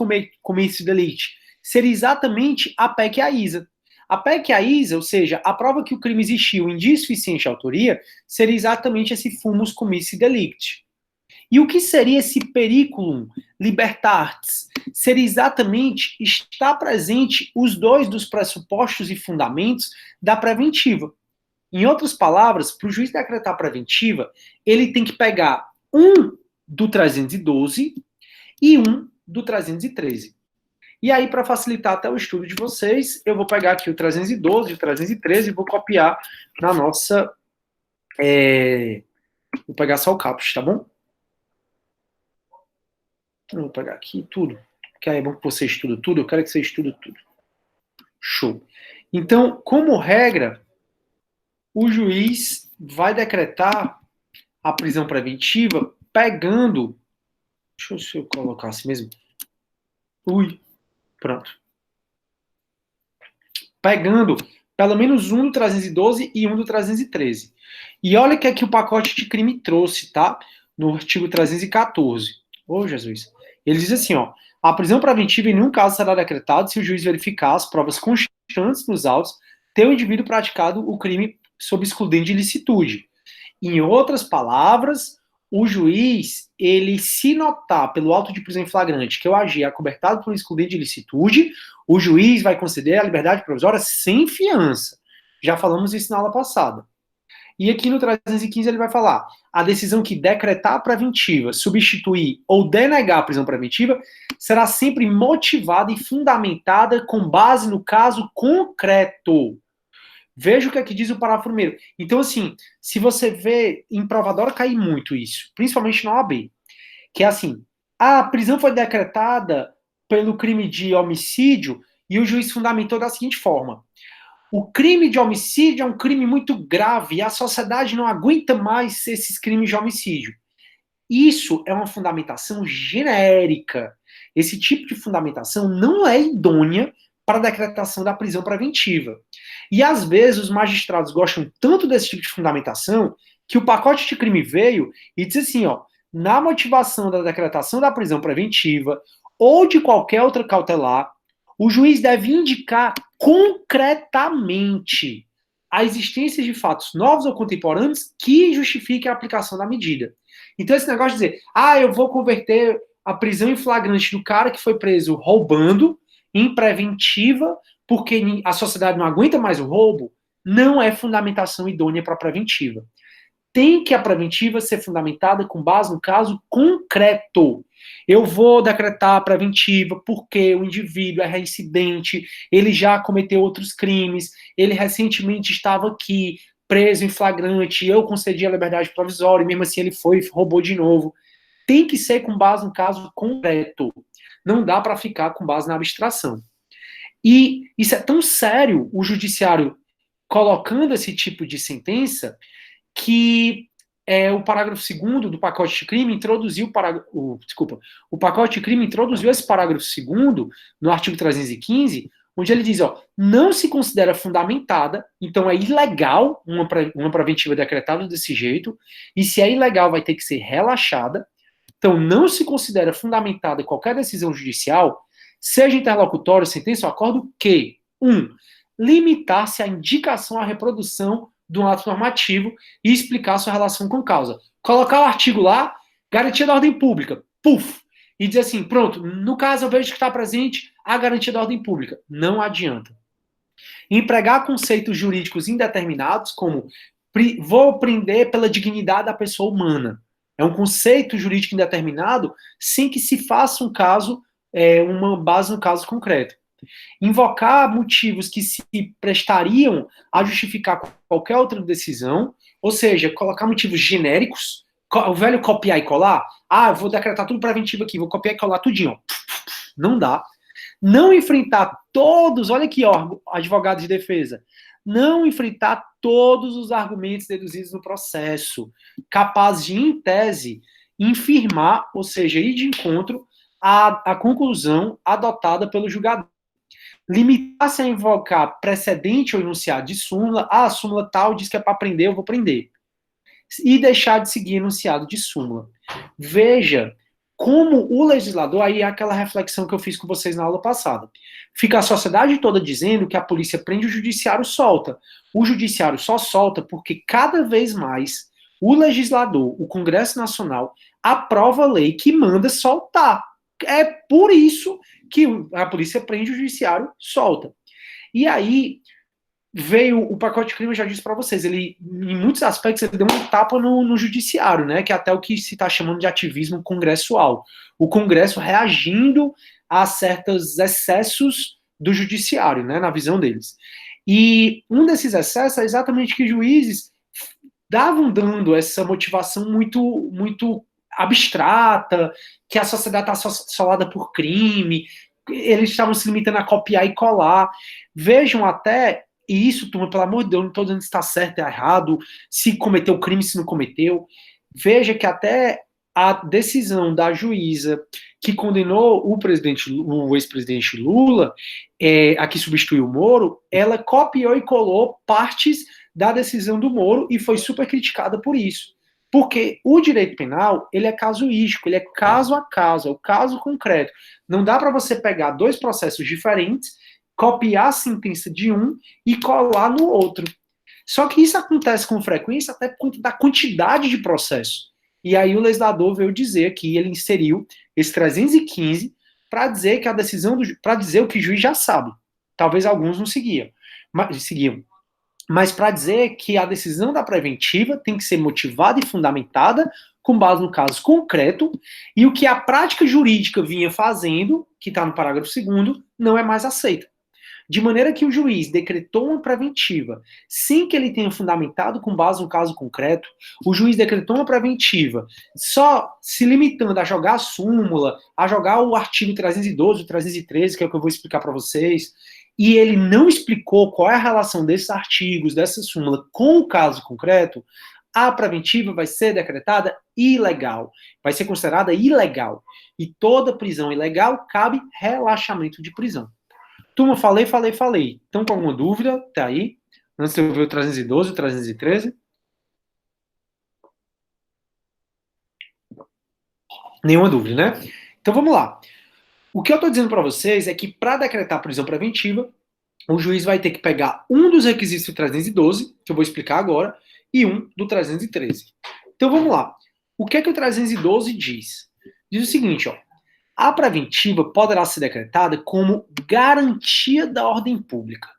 comissi delicti? Seria exatamente a PEC e a ISA. A PEC e a ISA, ou seja, a prova que o crime existiu em suficiente autoria, seria exatamente esse fumus comissi delicti. E o que seria esse periculum libertatis? Seria exatamente estar presente os dois dos pressupostos e fundamentos da preventiva. Em outras palavras, para o juiz decretar a preventiva, ele tem que pegar um do 312 e um do 313. E aí, para facilitar até o estudo de vocês, eu vou pegar aqui o 312 e o 313 e vou copiar na nossa... Vou pegar só o caput, tá bom? Eu vou pegar aqui tudo, que aí é bom que você estuda tudo, eu quero que você estude tudo. Show. Então, como regra, o juiz vai decretar a prisão preventiva pegando... Deixa eu ver se eu colocar assim mesmo. Pronto. Pegando pelo menos um do 312 e um do 313. E olha o que é que o pacote de crime trouxe, tá? No artigo 314. Ô, Jesus. Ele diz assim, ó, a prisão preventiva em nenhum caso será decretada se o juiz verificar as provas constantes nos autos ter o indivíduo praticado o crime sob excludente de ilicitude. Em outras palavras, o juiz, ele se notar pelo auto de prisão em flagrante que eu agi acobertado por excludente de ilicitude, o juiz vai conceder a liberdade provisória sem fiança. Já falamos isso na aula passada. E aqui no 315 ele vai falar, a decisão que decretar a preventiva, substituir ou denegar a prisão preventiva será sempre motivada e fundamentada com base no caso concreto. Veja o que aqui diz o parágrafo primeiro. Então, assim, se você vê em provadora cair muito isso, principalmente na OAB, que é assim, a prisão foi decretada pelo crime de homicídio e o juiz fundamentou da seguinte forma: o crime de homicídio é um crime muito grave e a sociedade não aguenta mais esses crimes de homicídio. Isso é uma fundamentação genérica. Esse tipo de fundamentação não é idônea para a decretação da prisão preventiva. E às vezes os magistrados gostam tanto desse tipo de fundamentação que o pacote de crime veio e diz assim, ó, na motivação da decretação da prisão preventiva ou de qualquer outra cautelar, o juiz deve indicar concretamente a existência de fatos novos ou contemporâneos que justifiquem a aplicação da medida. Então esse negócio de dizer, eu vou converter a prisão em flagrante do cara que foi preso roubando em preventiva porque a sociedade não aguenta mais o roubo, não é fundamentação idônea para a preventiva. Tem que a preventiva ser fundamentada com base no caso concreto. Eu vou decretar a preventiva porque o indivíduo é reincidente, ele já cometeu outros crimes, ele recentemente estava aqui, preso em flagrante, eu concedi a liberdade provisória, e mesmo assim ele foi e roubou de novo. tem que ser com base no caso concreto. Não dá para ficar com base na abstração. E isso é tão sério, o judiciário colocando esse tipo de sentença, que o parágrafo 2º do pacote de crime introduziu o pacote de crime introduziu esse parágrafo 2º no artigo 315, onde ele diz, não se considera fundamentada, então é ilegal uma preventiva decretada desse jeito, e se é ilegal vai ter que ser relaxada. Então não se considera fundamentada qualquer decisão judicial, seja interlocutório, sentença ou acordo, que 1. Limitar-se à indicação à reprodução de um ato normativo e explicar sua relação com causa. Colocar o artigo lá, garantia da ordem pública, puf, e dizer assim, pronto, no caso eu vejo que está presente a garantia da ordem pública. Não adianta. Empregar conceitos jurídicos indeterminados, como vou prender pela dignidade da pessoa humana. É um conceito jurídico indeterminado sem que se faça um caso, uma base no caso concreto. Invocar motivos que se prestariam a justificar qualquer outra decisão, ou seja, colocar motivos genéricos, o velho copiar e colar, eu vou decretar tudo preventivo aqui, vou copiar e colar tudinho. Não dá. Não enfrentar todos, olha aqui, advogado de defesa, não enfrentar todos os argumentos deduzidos no processo, capaz de, em tese, infirmar, ou seja, ir de encontro à conclusão adotada pelo julgador. Limitar-se a invocar precedente ou enunciado de súmula, a súmula tal diz que é para prender, eu vou prender. E deixar de seguir enunciado de súmula. Veja como o legislador, aí é aquela reflexão que eu fiz com vocês na aula passada, fica a sociedade toda dizendo que a polícia prende, o judiciário solta. O judiciário só solta porque cada vez mais o legislador, o Congresso Nacional, aprova lei que manda soltar. É por isso que a polícia prende, o judiciário solta. E aí veio o pacote de crime, eu já disse para vocês, ele, em muitos aspectos, ele deu um tapa no judiciário, né, que é até o que se está chamando de ativismo congressual. O Congresso reagindo a certos excessos do judiciário, né, na visão deles. E um desses excessos é exatamente que juízes davam dando essa motivação muito, muito abstrata, que a sociedade está assolada por crime, eles estavam se limitando a copiar e colar. Vejam até, e isso, turma, pelo amor de Deus, não estou dizendo se está certo ou errado, se cometeu crime, se não cometeu. Veja que até a decisão da juíza que condenou o ex-presidente Lula, a que substituiu o Moro, ela copiou e colou partes da decisão do Moro e foi super criticada por isso. Porque o direito penal, ele é casuístico, ele é caso a caso, é o caso concreto. Não dá para você pegar dois processos diferentes, copiar a sentença de um e colar no outro. Só que isso acontece com frequência até por conta da quantidade de processos. E aí o legislador veio dizer que ele inseriu esse 315 para dizer que a decisão para dizer o que o juiz já sabe. Talvez alguns não seguiam. Mas para dizer que a decisão da preventiva tem que ser motivada e fundamentada com base no caso concreto, e o que a prática jurídica vinha fazendo, que está no parágrafo 2º, não é mais aceita. De maneira que o juiz decretou uma preventiva sem que ele tenha fundamentado com base no caso concreto, o juiz decretou uma preventiva só se limitando a jogar a súmula, a jogar o artigo 312, o 313, que é o que eu vou explicar para vocês, e ele não explicou qual é a relação desses artigos, dessa súmula, com o caso concreto, a preventiva vai ser decretada ilegal, vai ser considerada ilegal. E toda prisão ilegal cabe relaxamento de prisão. Turma, falei. Estão com alguma dúvida? Tá aí? Antes de eu ver o 312, o 313? Nenhuma dúvida, né? Então vamos lá. O que eu estou dizendo para vocês é que para decretar prisão preventiva, o juiz vai ter que pegar um dos requisitos do 312, que eu vou explicar agora, e um do 313. Então vamos lá. O que é que o 312 diz? Diz o seguinte, a preventiva poderá ser decretada como garantia da ordem pública.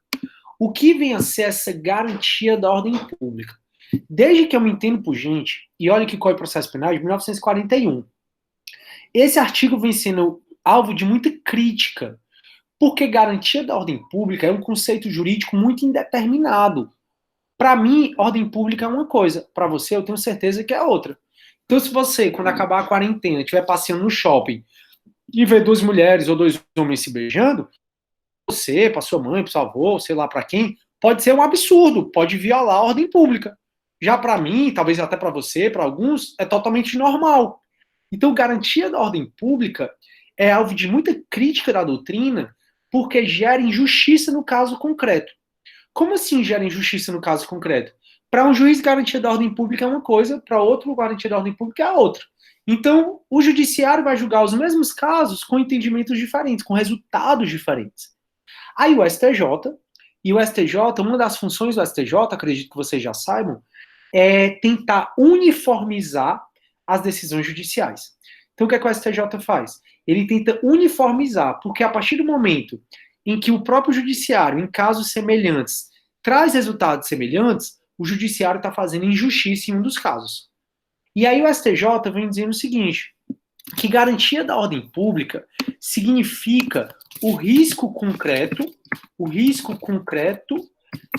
O que vem a ser essa garantia da ordem pública? Desde que eu me entendo por gente, e olha que Código de Processo Penal de 1941, esse artigo vem sendo alvo de muita crítica, porque garantia da ordem pública é um conceito jurídico muito indeterminado. Para mim, ordem pública é uma coisa, para você eu tenho certeza que é outra. Então, se você, quando acabar a quarentena, estiver passeando no shopping e ver duas mulheres ou dois homens se beijando, você, para sua mãe, para seu avô, sei lá para quem, pode ser um absurdo, pode violar a ordem pública. Já para mim, talvez até para você, para alguns, é totalmente normal. Então, garantia da ordem pública é alvo de muita crítica da doutrina, porque gera injustiça no caso concreto. Como assim gera injustiça no caso concreto? Para um juiz, garantia da ordem pública é uma coisa, para outro, garantia da ordem pública é outra. Então, o judiciário vai julgar os mesmos casos com entendimentos diferentes, com resultados diferentes. Aí o STJ, e o STJ, uma das funções do STJ, acredito que vocês já saibam, é tentar uniformizar as decisões judiciais. Então, o que é que o STJ faz? Ele tenta uniformizar, porque a partir do momento em que o próprio judiciário, em casos semelhantes, traz resultados semelhantes, o judiciário está fazendo injustiça em um dos casos. E aí o STJ vem dizendo o seguinte, que garantia da ordem pública significa o risco concreto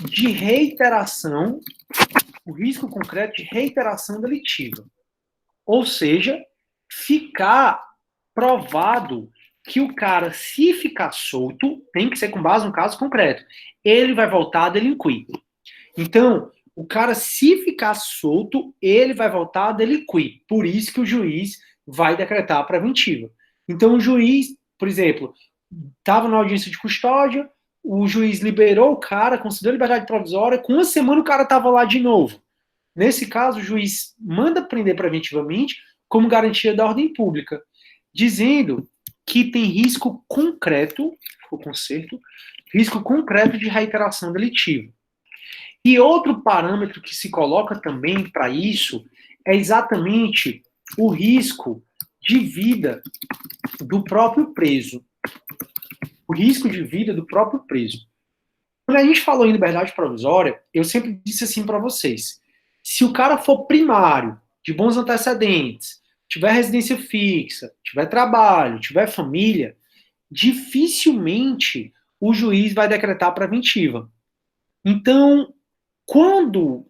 de reiteração, delitiva. Ou seja, ficar provado que o cara, se ficar solto, tem que ser com base no caso concreto, ele vai voltar a delinquir. Então, o cara, se ficar solto, ele vai voltar a delinquir. Por isso que o juiz vai decretar a preventiva. Então, o juiz, por exemplo, estava na audiência de custódia, o juiz liberou o cara, concedeu liberdade provisória, com uma semana o cara estava lá de novo. Nesse caso, o juiz manda prender preventivamente como garantia da ordem pública, dizendo que tem risco concreto de reiteração delitiva. E outro parâmetro que se coloca também para isso é exatamente o risco de vida do próprio preso. O risco de vida do próprio preso. Quando a gente falou em liberdade provisória, eu sempre disse assim para vocês, se o cara for primário, de bons antecedentes, tiver residência fixa, tiver trabalho, tiver família, dificilmente o juiz vai decretar preventiva. Então, quando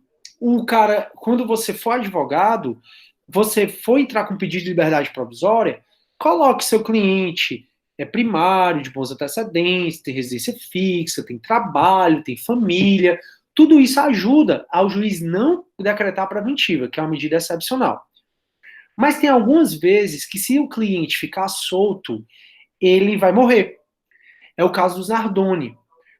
você for advogado, você for entrar com pedido de liberdade provisória, coloque seu cliente primário, de bons antecedentes, tem residência fixa, tem trabalho, tem família. Tudo isso ajuda ao juiz não decretar preventiva, que é uma medida excepcional. Mas tem algumas vezes que, se o cliente ficar solto, ele vai morrer. É o caso dos Nardoni.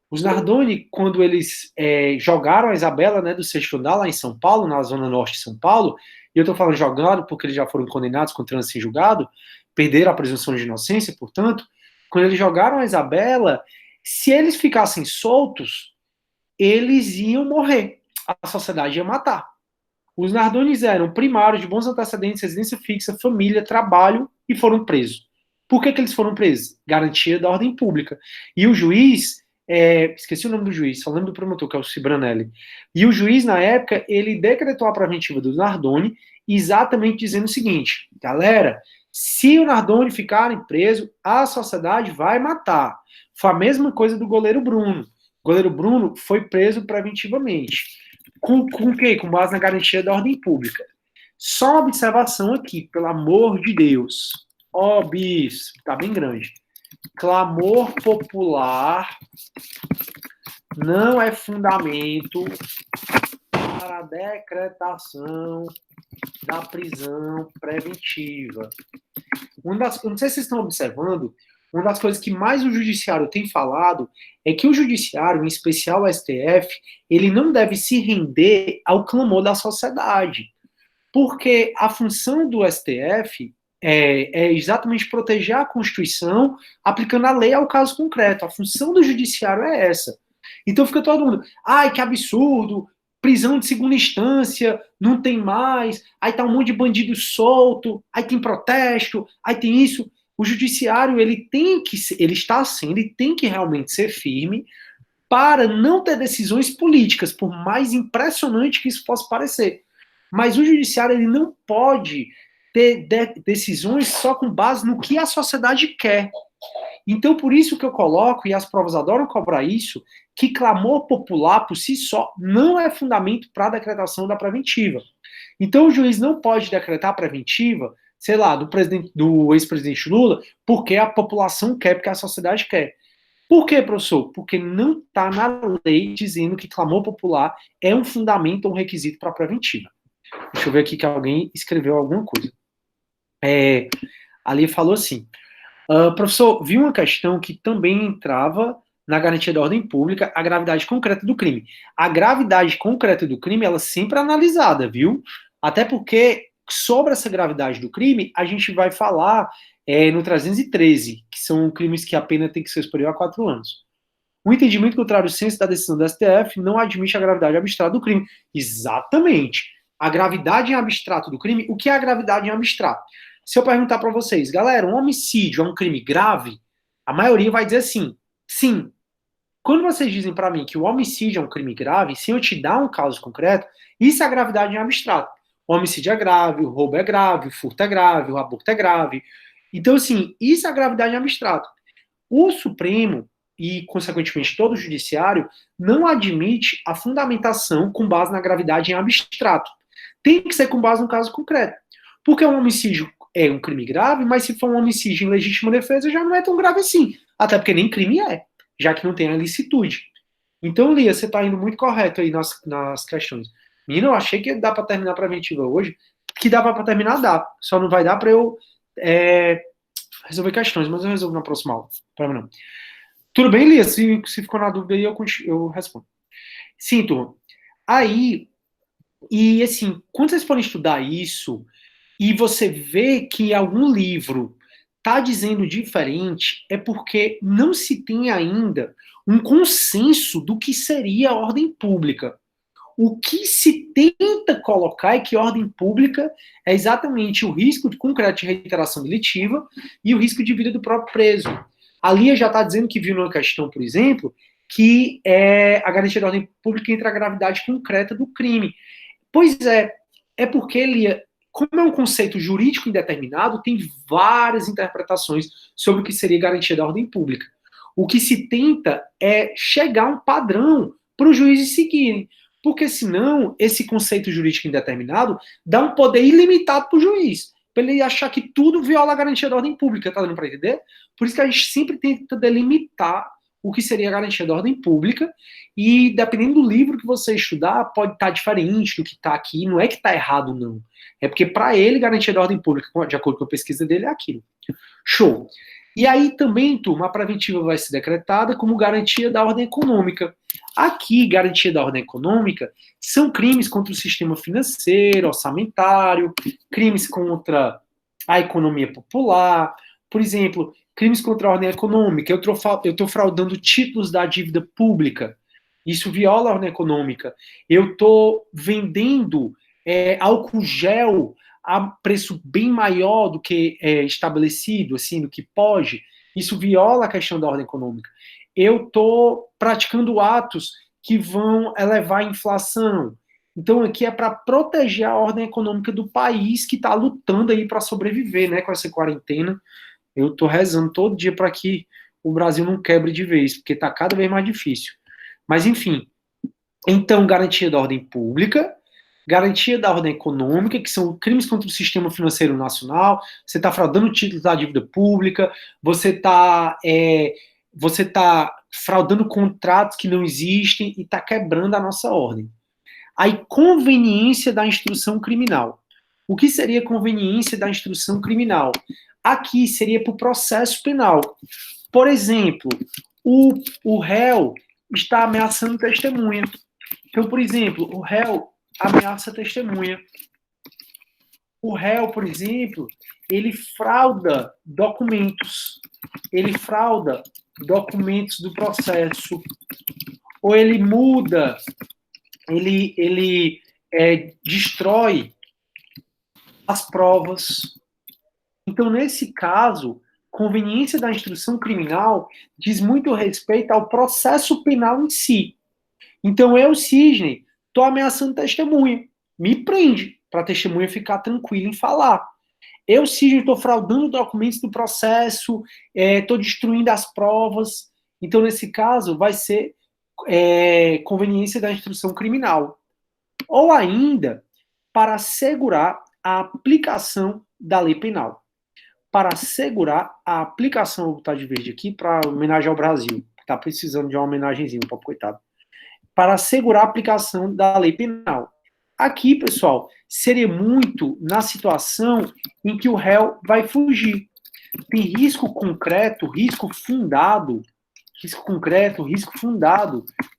Os Nardoni, quando eles jogaram a Isabela, né, do sexto andar, lá em São Paulo, na zona norte de São Paulo, e eu estou falando jogaram porque eles já foram condenados com trânsito sem julgado, perderam a presunção de inocência, portanto, quando eles jogaram a Isabela, se eles ficassem soltos, eles iam morrer. A sociedade ia matar. Os Nardones eram primários, de bons antecedentes, residência fixa, família, trabalho, e foram presos. Por que eles foram presos? Garantia da ordem pública. E o juiz, esqueci o nome do juiz, só lembro do promotor, que é o Cibranelli. E o juiz, na época, ele decretou a preventiva do Nardoni, exatamente dizendo o seguinte, galera, se o Nardoni ficar preso, a sociedade vai matar. Foi a mesma coisa do goleiro Bruno. O goleiro Bruno foi preso preventivamente. Com o quê? Com base na garantia da ordem pública. Só uma observação aqui, pelo amor de Deus. Ó, bis, tá bem grande. Clamor popular não é fundamento para a decretação da prisão preventiva. Não sei se vocês estão observando, uma das coisas que mais o judiciário tem falado é que o judiciário, em especial o STF, ele não deve se render ao clamor da sociedade. Porque a função do STF é exatamente proteger a Constituição aplicando a lei ao caso concreto. A função do judiciário é essa. Então fica todo mundo, ai, que absurdo, prisão de segunda instância, não tem mais, aí tá um monte de bandido solto, aí tem protesto, aí tem isso. O judiciário, ele está sendo e tem que realmente ser firme para não ter decisões políticas, por mais impressionante que isso possa parecer. Mas o judiciário, ele não pode ter decisões só com base no que a sociedade quer. Então, por isso que eu coloco, e as provas adoram cobrar isso, que clamor popular por si só não é fundamento para a decretação da preventiva. Então, o juiz não pode decretar a preventiva, sei lá, do ex-presidente Lula, porque a população quer, porque a sociedade quer. Por quê, professor? Porque não está na lei dizendo que clamor popular é um fundamento ou um requisito para a preventiva. Deixa eu ver aqui que alguém escreveu alguma coisa. Ali falou assim, professor, vi uma questão que também entrava na garantia da ordem pública, a gravidade concreta do crime. A gravidade concreta do crime, ela sempre é analisada, viu? Até porque, sobre essa gravidade do crime, a gente vai falar no 313, que são crimes que a pena tem que ser superior a 4 anos. O entendimento contrário ao senso da decisão do STF não admite a gravidade abstrata do crime. Exatamente. A gravidade em abstrato do crime, o que é a gravidade em abstrato? Se eu perguntar para vocês, galera, um homicídio é um crime grave? A maioria vai dizer sim. Quando vocês dizem para mim que o homicídio é um crime grave, sem eu te dar um caso concreto, isso é a gravidade em abstrato. O homicídio é grave, o roubo é grave, o furto é grave, o aborto é grave. Então, assim, isso é a gravidade em abstrato. O Supremo, e consequentemente todo o judiciário, não admite a fundamentação com base na gravidade em abstrato. Tem que ser com base no caso concreto. Porque um homicídio é um crime grave, mas se for um homicídio em legítima defesa, já não é tão grave assim. Até porque nem crime é, já que não tem a licitude. Então, Lia, você está indo muito correto aí nas questões. Menina, eu achei que dá para terminar a preventiva hoje. Que dá para terminar, dá. Só não vai dar para eu resolver questões, mas eu resolvo na próxima aula. Não. Tudo bem, Lia? Se ficou na dúvida aí, eu respondo. Sim, turma. Aí, e assim, quando vocês forem estudar isso, e você vê que algum livro está dizendo diferente, é porque não se tem ainda um consenso do que seria a ordem pública. O que se tenta colocar é que ordem pública é exatamente o risco de concreto de reiteração delitiva e o risco de vida do próprio preso. A Lia já está dizendo que viu numa questão, por exemplo, que a garantia da ordem pública entre a gravidade concreta do crime. Pois é porque, Lia, como é um conceito jurídico indeterminado, tem várias interpretações sobre o que seria garantia da ordem pública. O que se tenta é chegar a um padrão para os juízes seguirem, porque senão esse conceito jurídico indeterminado dá um poder ilimitado para o juiz, para ele achar que tudo viola a garantia da ordem pública, tá dando para entender? Por isso que a gente sempre tenta delimitar o que seria a garantia da ordem pública, e dependendo do livro que você estudar, pode estar diferente do que está aqui, não é que está errado, não. É porque, para ele, garantia da ordem pública, de acordo com a pesquisa dele, é aquilo. Show. E aí também, turma, a preventiva vai ser decretada como garantia da ordem econômica. Aqui, garantia da ordem econômica são crimes contra o sistema financeiro, orçamentário, crimes contra a economia popular, por exemplo, crimes contra a ordem econômica, eu estou fraudando títulos da dívida pública, isso viola a ordem econômica. Eu estou vendendo álcool gel a preço bem maior do que estabelecido, assim, do que pode, isso viola a questão da ordem econômica. Eu estou praticando atos que vão elevar a inflação. Então, aqui é para proteger a ordem econômica do país que está lutando aí para sobreviver, né, com essa quarentena. Eu estou rezando todo dia para que o Brasil não quebre de vez, porque está cada vez mais difícil. Mas, enfim, então, garantia da ordem pública, garantia da ordem econômica, que são crimes contra o sistema financeiro nacional, você está fraudando títulos da dívida pública, você está fraudando contratos que não existem e está quebrando a nossa ordem. Aí, conveniência da instrução criminal. O que seria conveniência da instrução criminal? Aqui seria para o processo penal. Por exemplo, o réu está ameaçando testemunha. Então, por exemplo, o réu ameaça testemunha. O réu, por exemplo, ele frauda documentos. Ele frauda documentos do processo. Ou ele muda, ele destrói as provas. Então, nesse caso, conveniência da instrução criminal diz muito respeito ao processo penal em si. Então, eu, Sidney, estou ameaçando testemunha. Me prende, para a testemunha ficar tranquila em falar. Eu, Sidney, estou fraudando documentos do processo, estou destruindo as provas. Então, nesse caso, vai ser conveniência da instrução criminal. Ou ainda, para assegurar a aplicação da lei penal. Para assegurar a aplicação, vou botar de verde aqui, para homenagem ao Brasil, que está precisando de uma homenagenzinha, um pobre coitado. Para assegurar a aplicação da lei penal. Aqui, pessoal, seria muito na situação em que o réu vai fugir. Tem risco concreto, risco fundado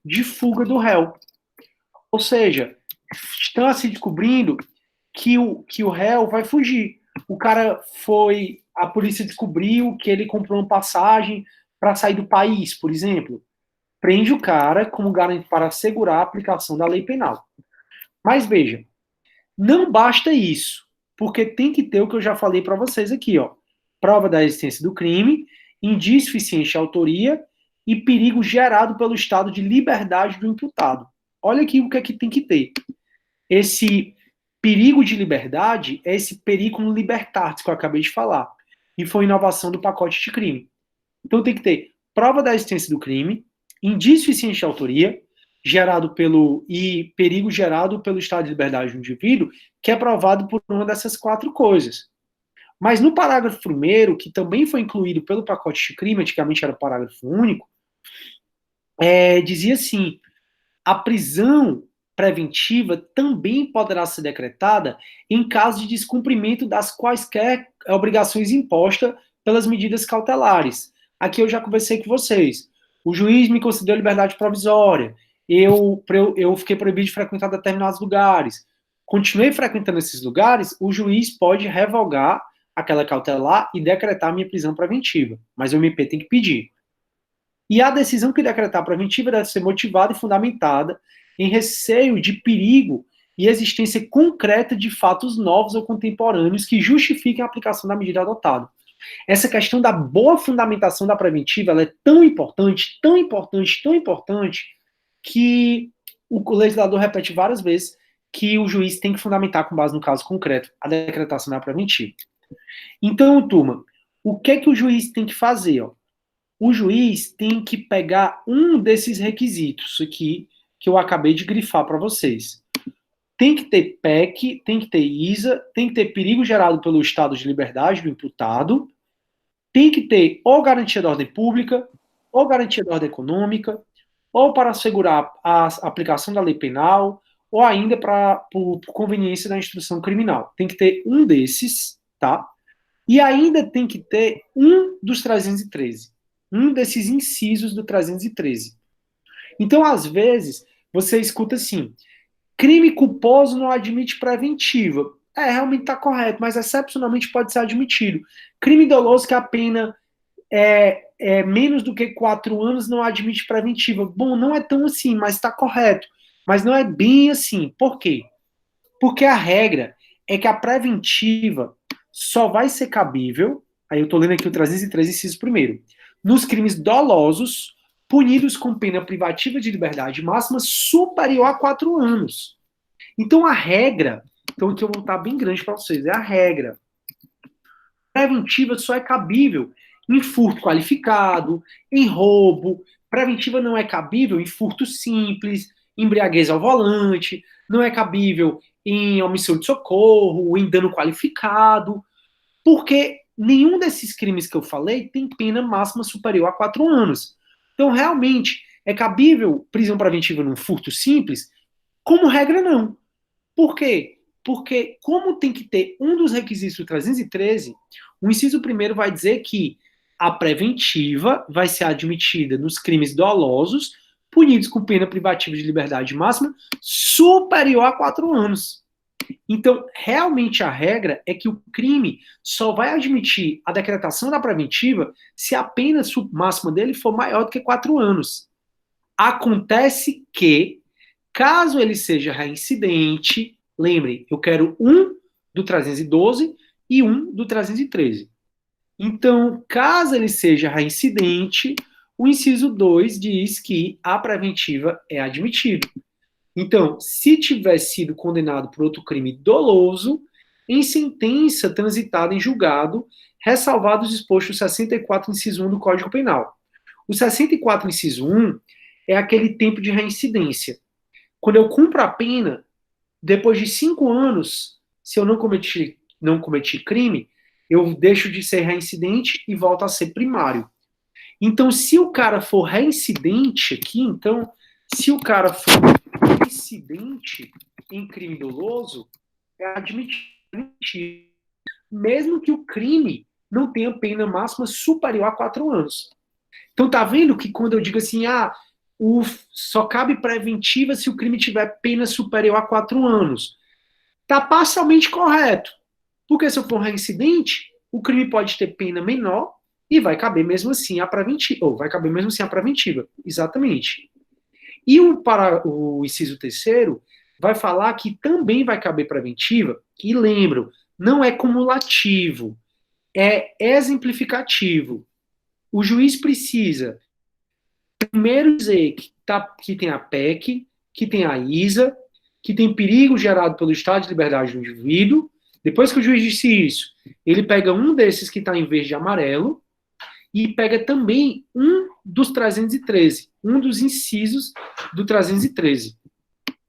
de fuga do réu. Ou seja, estão se descobrindo que o réu vai fugir. O cara a polícia descobriu que ele comprou uma passagem para sair do país, por exemplo. Prende o cara como garantia para assegurar a aplicação da lei penal. Mas veja, não basta isso, porque tem que ter o que eu já falei para vocês aqui, ó. Prova da existência do crime, indício eficiente de autoria e perigo gerado pelo estado de liberdade do imputado. Olha aqui o que é que tem que ter. Esse perigo de liberdade é esse periculum libertatis que eu acabei de falar. E foi inovação do pacote de crime. Então tem que ter prova da existência do crime, indício eficiente de autoria, e perigo gerado pelo estado de liberdade do indivíduo, que é provado por uma dessas 4 coisas. Mas no parágrafo 1º, que também foi incluído pelo pacote de crime, antigamente era parágrafo único, dizia assim: a prisão preventiva também poderá ser decretada em caso de descumprimento das quaisquer obrigações impostas pelas medidas cautelares. Aqui eu já conversei com vocês. O juiz me concedeu liberdade provisória. Eu fiquei proibido de frequentar determinados lugares. Continuei frequentando esses lugares, o juiz pode revogar aquela cautelar e decretar a minha prisão preventiva. Mas o MP tem que pedir. E a decisão que decretar preventiva deve ser motivada e fundamentada em receio de perigo e existência concreta de fatos novos ou contemporâneos que justifiquem a aplicação da medida adotada. Essa questão da boa fundamentação da preventiva, ela é tão importante, tão importante, tão importante, que o legislador repete várias vezes que o juiz tem que fundamentar com base no caso concreto a decretação da preventiva. Então, turma, o que é que o juiz tem que fazer? Ó? O juiz tem que pegar um desses requisitos aqui que eu acabei de grifar para vocês. Tem que ter PEC, tem que ter ISA, tem que ter perigo gerado pelo estado de liberdade do imputado, tem que ter ou garantia da ordem pública, ou garantia da ordem econômica, ou para assegurar a aplicação da lei penal, ou ainda por conveniência da instrução criminal. Tem que ter um desses, tá? E ainda tem que ter um dos 313. Um desses incisos do 313. Então, às vezes, você escuta assim: crime culposo não admite preventiva. Realmente está correto, mas excepcionalmente pode ser admitido. Crime doloso que a pena é menos do que 4 anos não admite preventiva. Bom, não é tão assim, mas está correto. Mas não é bem assim. Por quê? Porque a regra é que a preventiva só vai ser cabível, aí eu estou lendo aqui o 313, inciso primeiro, nos crimes dolosos, punidos com pena privativa de liberdade máxima superior a 4 anos. Então a regra, então aqui eu vou botar bem grande para vocês, é a regra. Preventiva só é cabível em furto qualificado, em roubo. Preventiva não é cabível em furto simples, embriaguez ao volante, não é cabível em omissão de socorro, em dano qualificado, porque nenhum desses crimes que eu falei tem pena máxima superior a 4 anos. Então, realmente, é cabível prisão preventiva num furto simples? Como regra, não. Por quê? Porque, como tem que ter um dos requisitos do 313, o inciso primeiro vai dizer que a preventiva vai ser admitida nos crimes dolosos, punidos com pena privativa de liberdade máxima superior a 4 anos. Então, realmente a regra é que o crime só vai admitir a decretação da preventiva se a pena máxima dele for maior do que 4 anos. Acontece que, caso ele seja reincidente, lembre, eu quero um do 312 e um do 313. Então, caso ele seja reincidente, o inciso 2 diz que a preventiva é admitida. Então, se tiver sido condenado por outro crime doloso, em sentença transitada em julgado, ressalvado os dispostos 64, inciso 1 do Código Penal. O 64, inciso 1, é aquele tempo de reincidência. Quando eu cumpro a pena, depois de 5 anos, se eu não cometi crime, eu deixo de ser reincidente e volto a ser primário. Então, se o cara for reincidente aqui, então, se o cara for reincidente em crime doloso, é admitido, mesmo que o crime não tenha pena máxima superior a 4 anos. Então, tá vendo que quando eu digo assim, só cabe preventiva se o crime tiver pena superior a 4 anos. Tá parcialmente correto. Porque se eu for reincidente, o crime pode ter pena menor e vai caber mesmo assim a preventiva. Ou vai caber mesmo assim a preventiva. Exatamente. E para o inciso terceiro, vai falar que também vai caber preventiva, que lembro, não é cumulativo, é exemplificativo. O juiz precisa primeiro dizer que tem a PEC, que tem a ISA, que tem perigo gerado pelo estado de liberdade do indivíduo. Depois que o juiz disse isso, ele pega um desses que está em verde e amarelo e pega também um dos 313, um dos incisos do 313.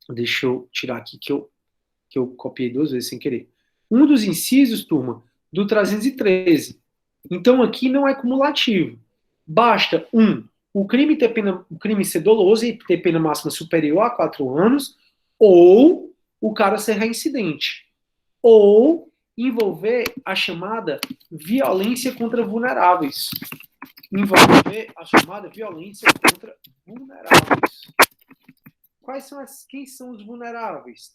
Deixa eu tirar aqui que eu copiei 2 vezes sem querer. Um dos incisos, turma, do 313. Então aqui não é cumulativo. Basta o crime ser doloso e ter pena máxima superior a 4 anos, ou o cara ser reincidente, ou envolver a chamada violência contra vulneráveis. Envolver a chamada violência contra vulneráveis. Quem são os vulneráveis?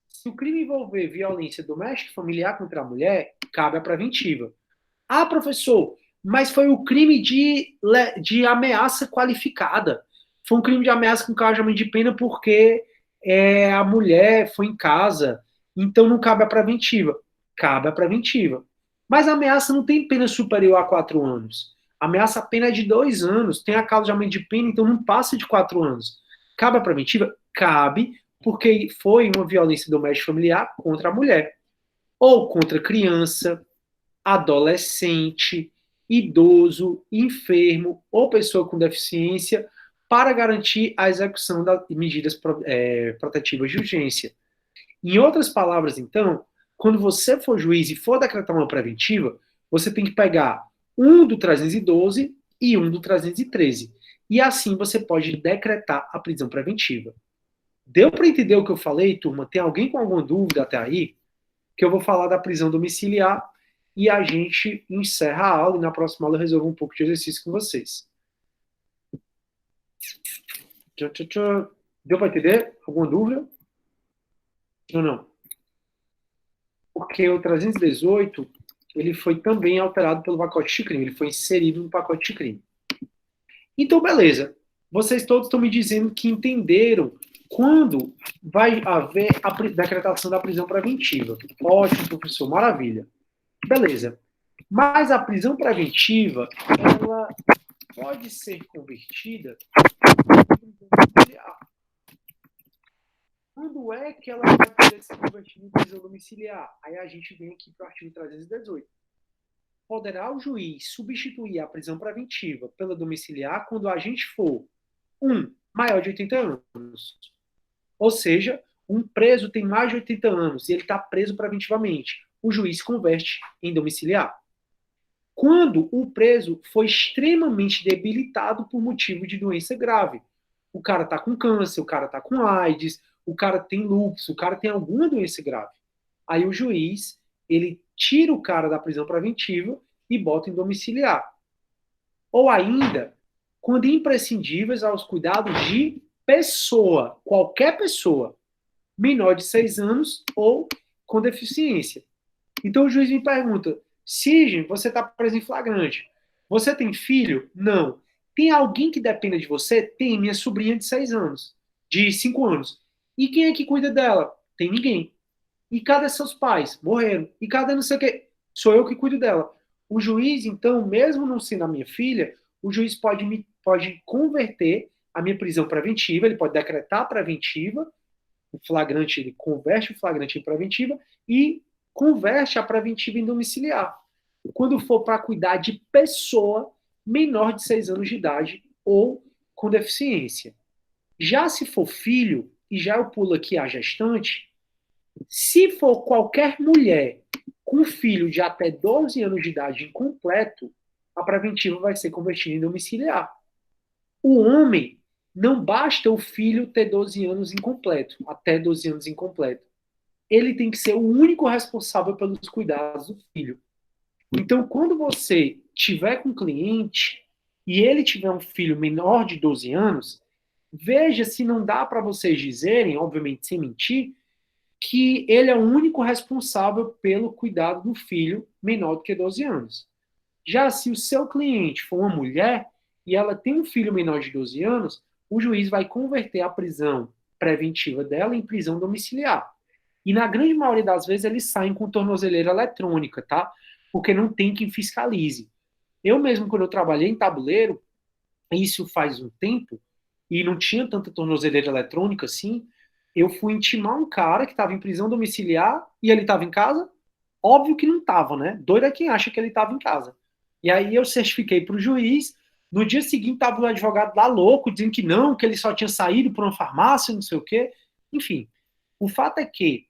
Se o crime envolver violência doméstica e familiar contra a mulher, cabe a preventiva. Ah, professor, mas foi o crime de ameaça qualificada. Foi um crime de ameaça com carregamento de pena porque a mulher foi em casa, então não cabe a preventiva. Cabe a preventiva. Mas a ameaça não tem pena superior a 4 anos. A ameaça apenas é de 2 anos, tem acasalamento de pena, então não passa de 4 anos. Cabe a preventiva? Cabe, porque foi uma violência doméstica familiar contra a mulher. Ou contra criança, adolescente, idoso, enfermo ou pessoa com deficiência, para garantir a execução das medidas protetivas de urgência. Em outras palavras, então, quando você for juiz e for decretar uma preventiva, você tem que pegar um do 312 e um do 313. E assim você pode decretar a prisão preventiva. Deu para entender o que eu falei, turma? Tem alguém com alguma dúvida até aí? Que eu vou falar da prisão domiciliar e a gente encerra a aula e na próxima aula eu resolvo um pouco de exercício com vocês. Deu para entender? Alguma dúvida? Ou não? Porque o 318, ele foi também alterado pelo pacote de crime, ele foi inserido no pacote de crime. Então, beleza. Vocês todos estão me dizendo que entenderam quando vai haver a decretação da prisão preventiva. Ótimo, professor, maravilha. Beleza. Mas a prisão preventiva, ela pode ser convertida em prisão domiciliar. Quando é que ela vai poder ser convertida em prisão domiciliar? Aí a gente vem aqui para o artigo 318. Poderá o juiz substituir a prisão preventiva pela domiciliar quando a gente for maior de 80 anos. Ou seja, um preso tem mais de 80 anos e ele está preso preventivamente. O juiz converte em domiciliar. Quando o preso foi extremamente debilitado por motivo de doença grave. O cara está com câncer, o cara está com AIDS, o cara tem lúpus, o cara tem alguma doença grave. Aí o juiz, ele tira o cara da prisão preventiva e bota em domiciliar. Ou ainda, quando imprescindíveis aos cuidados de pessoa, qualquer pessoa, menor de 6 anos ou com deficiência. Então o juiz me pergunta, Sigen, você está preso em flagrante. Você tem filho? Não. Tem alguém que dependa de você? Tem, minha sobrinha de 6 anos, de 5 anos. E quem é que cuida dela? Tem ninguém. E cadê seus pais? Morreram. E cadê não sei o quê? Sou eu que cuido dela. O juiz, então, mesmo não sendo a minha filha, o juiz pode converter a minha prisão preventiva, ele pode decretar a preventiva, o flagrante, ele converte o flagrante em preventiva e converte a preventiva em domiciliar. Quando for para cuidar de pessoa menor de 6 anos de idade ou com deficiência. Já se for filho, e já eu pulo aqui a gestante, se for qualquer mulher com filho de até 12 anos de idade incompleto, a preventiva vai ser convertida em domiciliar. O homem, não basta o filho ter 12 anos incompleto, até 12 anos incompleto. Ele tem que ser o único responsável pelos cuidados do filho. Então, quando você tiver com um cliente e ele tiver um filho menor de 12 anos, veja se não dá para vocês dizerem, obviamente sem mentir, que ele é o único responsável pelo cuidado do filho menor do que 12 anos. Já se o seu cliente for uma mulher e ela tem um filho menor de 12 anos, o juiz vai converter a prisão preventiva dela em prisão domiciliar. E na grande maioria das vezes eles saem com tornozeleira eletrônica, tá? Porque não tem quem fiscalize. Eu mesmo, quando eu trabalhei em tabuleiro, isso faz um tempo, e não tinha tanta tornozeleira eletrônica assim, eu fui intimar um cara que estava em prisão domiciliar e ele estava em casa. Óbvio que não estava, né? Doido é quem acha que ele estava em casa. E aí eu certifiquei para o juiz. No dia seguinte estava o advogado lá louco, dizendo que não, que ele só tinha saído para uma farmácia, não sei o quê. Enfim, o fato é que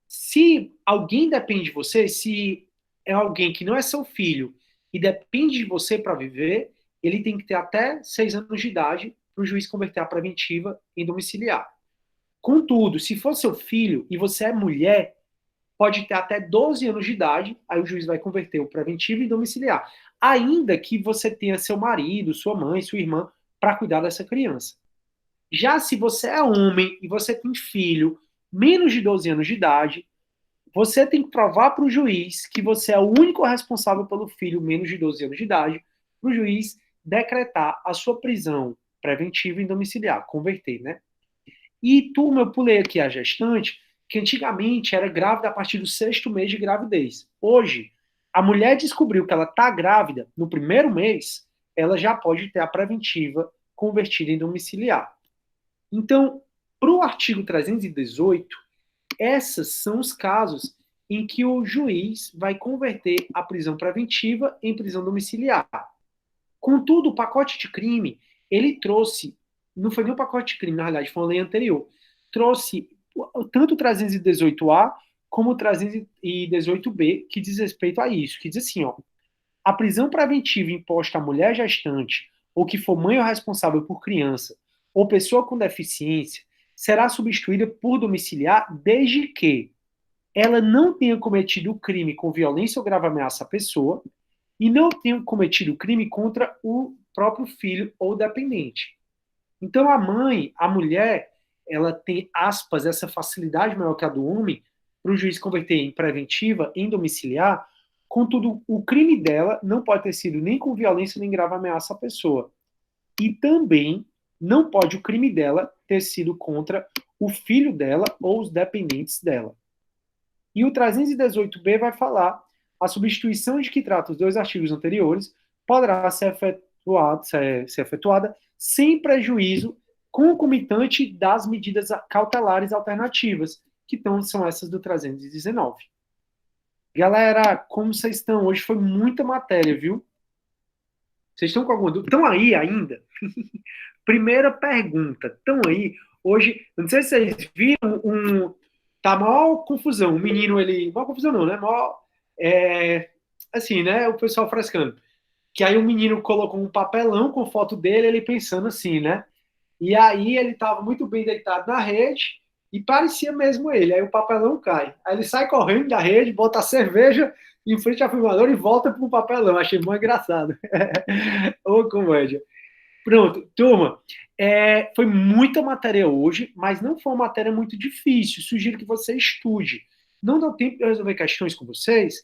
se alguém depende de você, se é alguém que não é seu filho e depende de você para viver, ele tem que ter até 6 anos de idade para o juiz converter a preventiva em domiciliar. Contudo, se for seu filho e você é mulher, pode ter até 12 anos de idade, aí o juiz vai converter o preventivo em domiciliar. Ainda que você tenha seu marido, sua mãe, sua irmã para cuidar dessa criança. Já se você é homem e você tem filho menos de 12 anos de idade, você tem que provar para o juiz que você é o único responsável pelo filho menos de 12 anos de idade, para o juiz decretar a sua prisão preventiva em domiciliar, converter, né? E turma, eu pulei aqui a gestante, que antigamente era grávida a partir do 6º mês de gravidez. Hoje, a mulher descobriu que ela está grávida no primeiro mês, ela já pode ter a preventiva convertida em domiciliar. Então, para o artigo 318, esses são os casos em que o juiz vai converter a prisão preventiva em prisão domiciliar. Contudo, o pacote de crime, ele trouxe, não foi nem o pacote de crime, na realidade, foi uma lei anterior, trouxe tanto o 318A como o 318B, que diz respeito a isso, que diz assim, ó, a prisão preventiva imposta à mulher gestante, ou que for mãe ou responsável por criança, ou pessoa com deficiência, será substituída por domiciliar desde que ela não tenha cometido o crime com violência ou grave ameaça à pessoa e não tenha cometido o crime contra o próprio filho ou dependente. Então a mãe, a mulher, ela tem, aspas, essa facilidade maior que a do homem para o juiz converter em preventiva, em domiciliar, contudo, o crime dela não pode ter sido nem com violência nem grave ameaça à pessoa. E também não pode o crime dela ter sido contra o filho dela ou os dependentes dela. E o 318B vai falar a substituição de que trata os dois artigos anteriores poderá ser efetuada sem prejuízo concomitante das medidas cautelares alternativas, que são essas do 319. Galera, como vocês estão? Hoje foi muita matéria, viu? Vocês estão com alguma dúvida? Estão aí ainda? Primeira pergunta. Estão aí? Hoje, não sei se vocês viram tá maior confusão. O menino, ele. Maior confusão não, né? Maior. Assim, né? O pessoal frescando. Que aí o menino colocou um papelão com foto dele, ele pensando assim, né? E aí ele tava muito bem deitado na rede e parecia mesmo ele. Aí o papelão cai. Aí ele sai correndo da rede, bota a cerveja em frente ao filmador e volta pro papelão. Achei muito engraçado. Ô, comédia. Pronto, turma. Foi muita matéria hoje, mas não foi uma matéria muito difícil. Sugiro que você estude. Não deu tempo de eu resolver questões com vocês.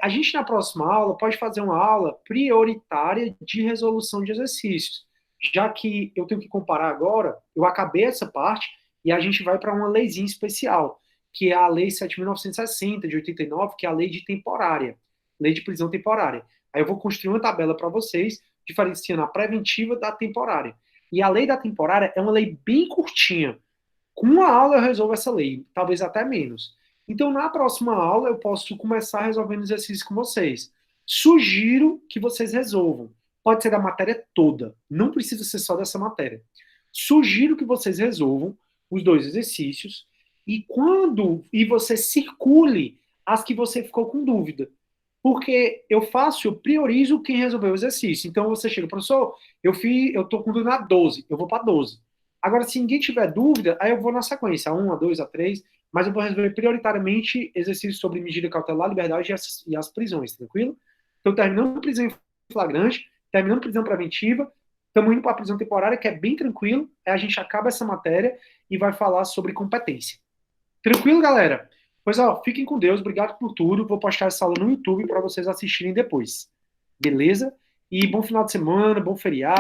A gente, na próxima aula, pode fazer uma aula prioritária de resolução de exercícios. Já que eu tenho que comparar agora, eu acabei essa parte e a gente vai para uma leizinha especial, que é a Lei 7.960, de 89, que é a lei de temporária, lei de prisão temporária. Aí eu vou construir uma tabela para vocês, diferenciando a preventiva da temporária. E a lei da temporária é uma lei bem curtinha. Com uma aula eu resolvo essa lei, talvez até menos. Então, na próxima aula, eu posso começar resolvendo exercícios com vocês. Sugiro que vocês resolvam. Pode ser da matéria toda, não precisa ser só dessa matéria. Sugiro que vocês resolvam os 2 exercícios e você circule as que você ficou com dúvida. Porque eu priorizo quem resolveu o exercício. Então você chega, professor, eu tô com dúvida na 12, eu vou para 12. Agora, se ninguém tiver dúvida, aí eu vou na sequência, a 1, a 2, a 3, mas eu vou resolver prioritariamente exercícios sobre medida cautelar, liberdade e as prisões, tranquilo? Então, terminando prisão em flagrante, terminando prisão preventiva, estamos indo para a prisão temporária, que é bem tranquilo, aí a gente acaba essa matéria e vai falar sobre competência. Tranquilo, galera? Pois, ó, fiquem com Deus, obrigado por tudo. Vou postar essa aula no YouTube para vocês assistirem depois. Beleza? E bom final de semana, bom feriado.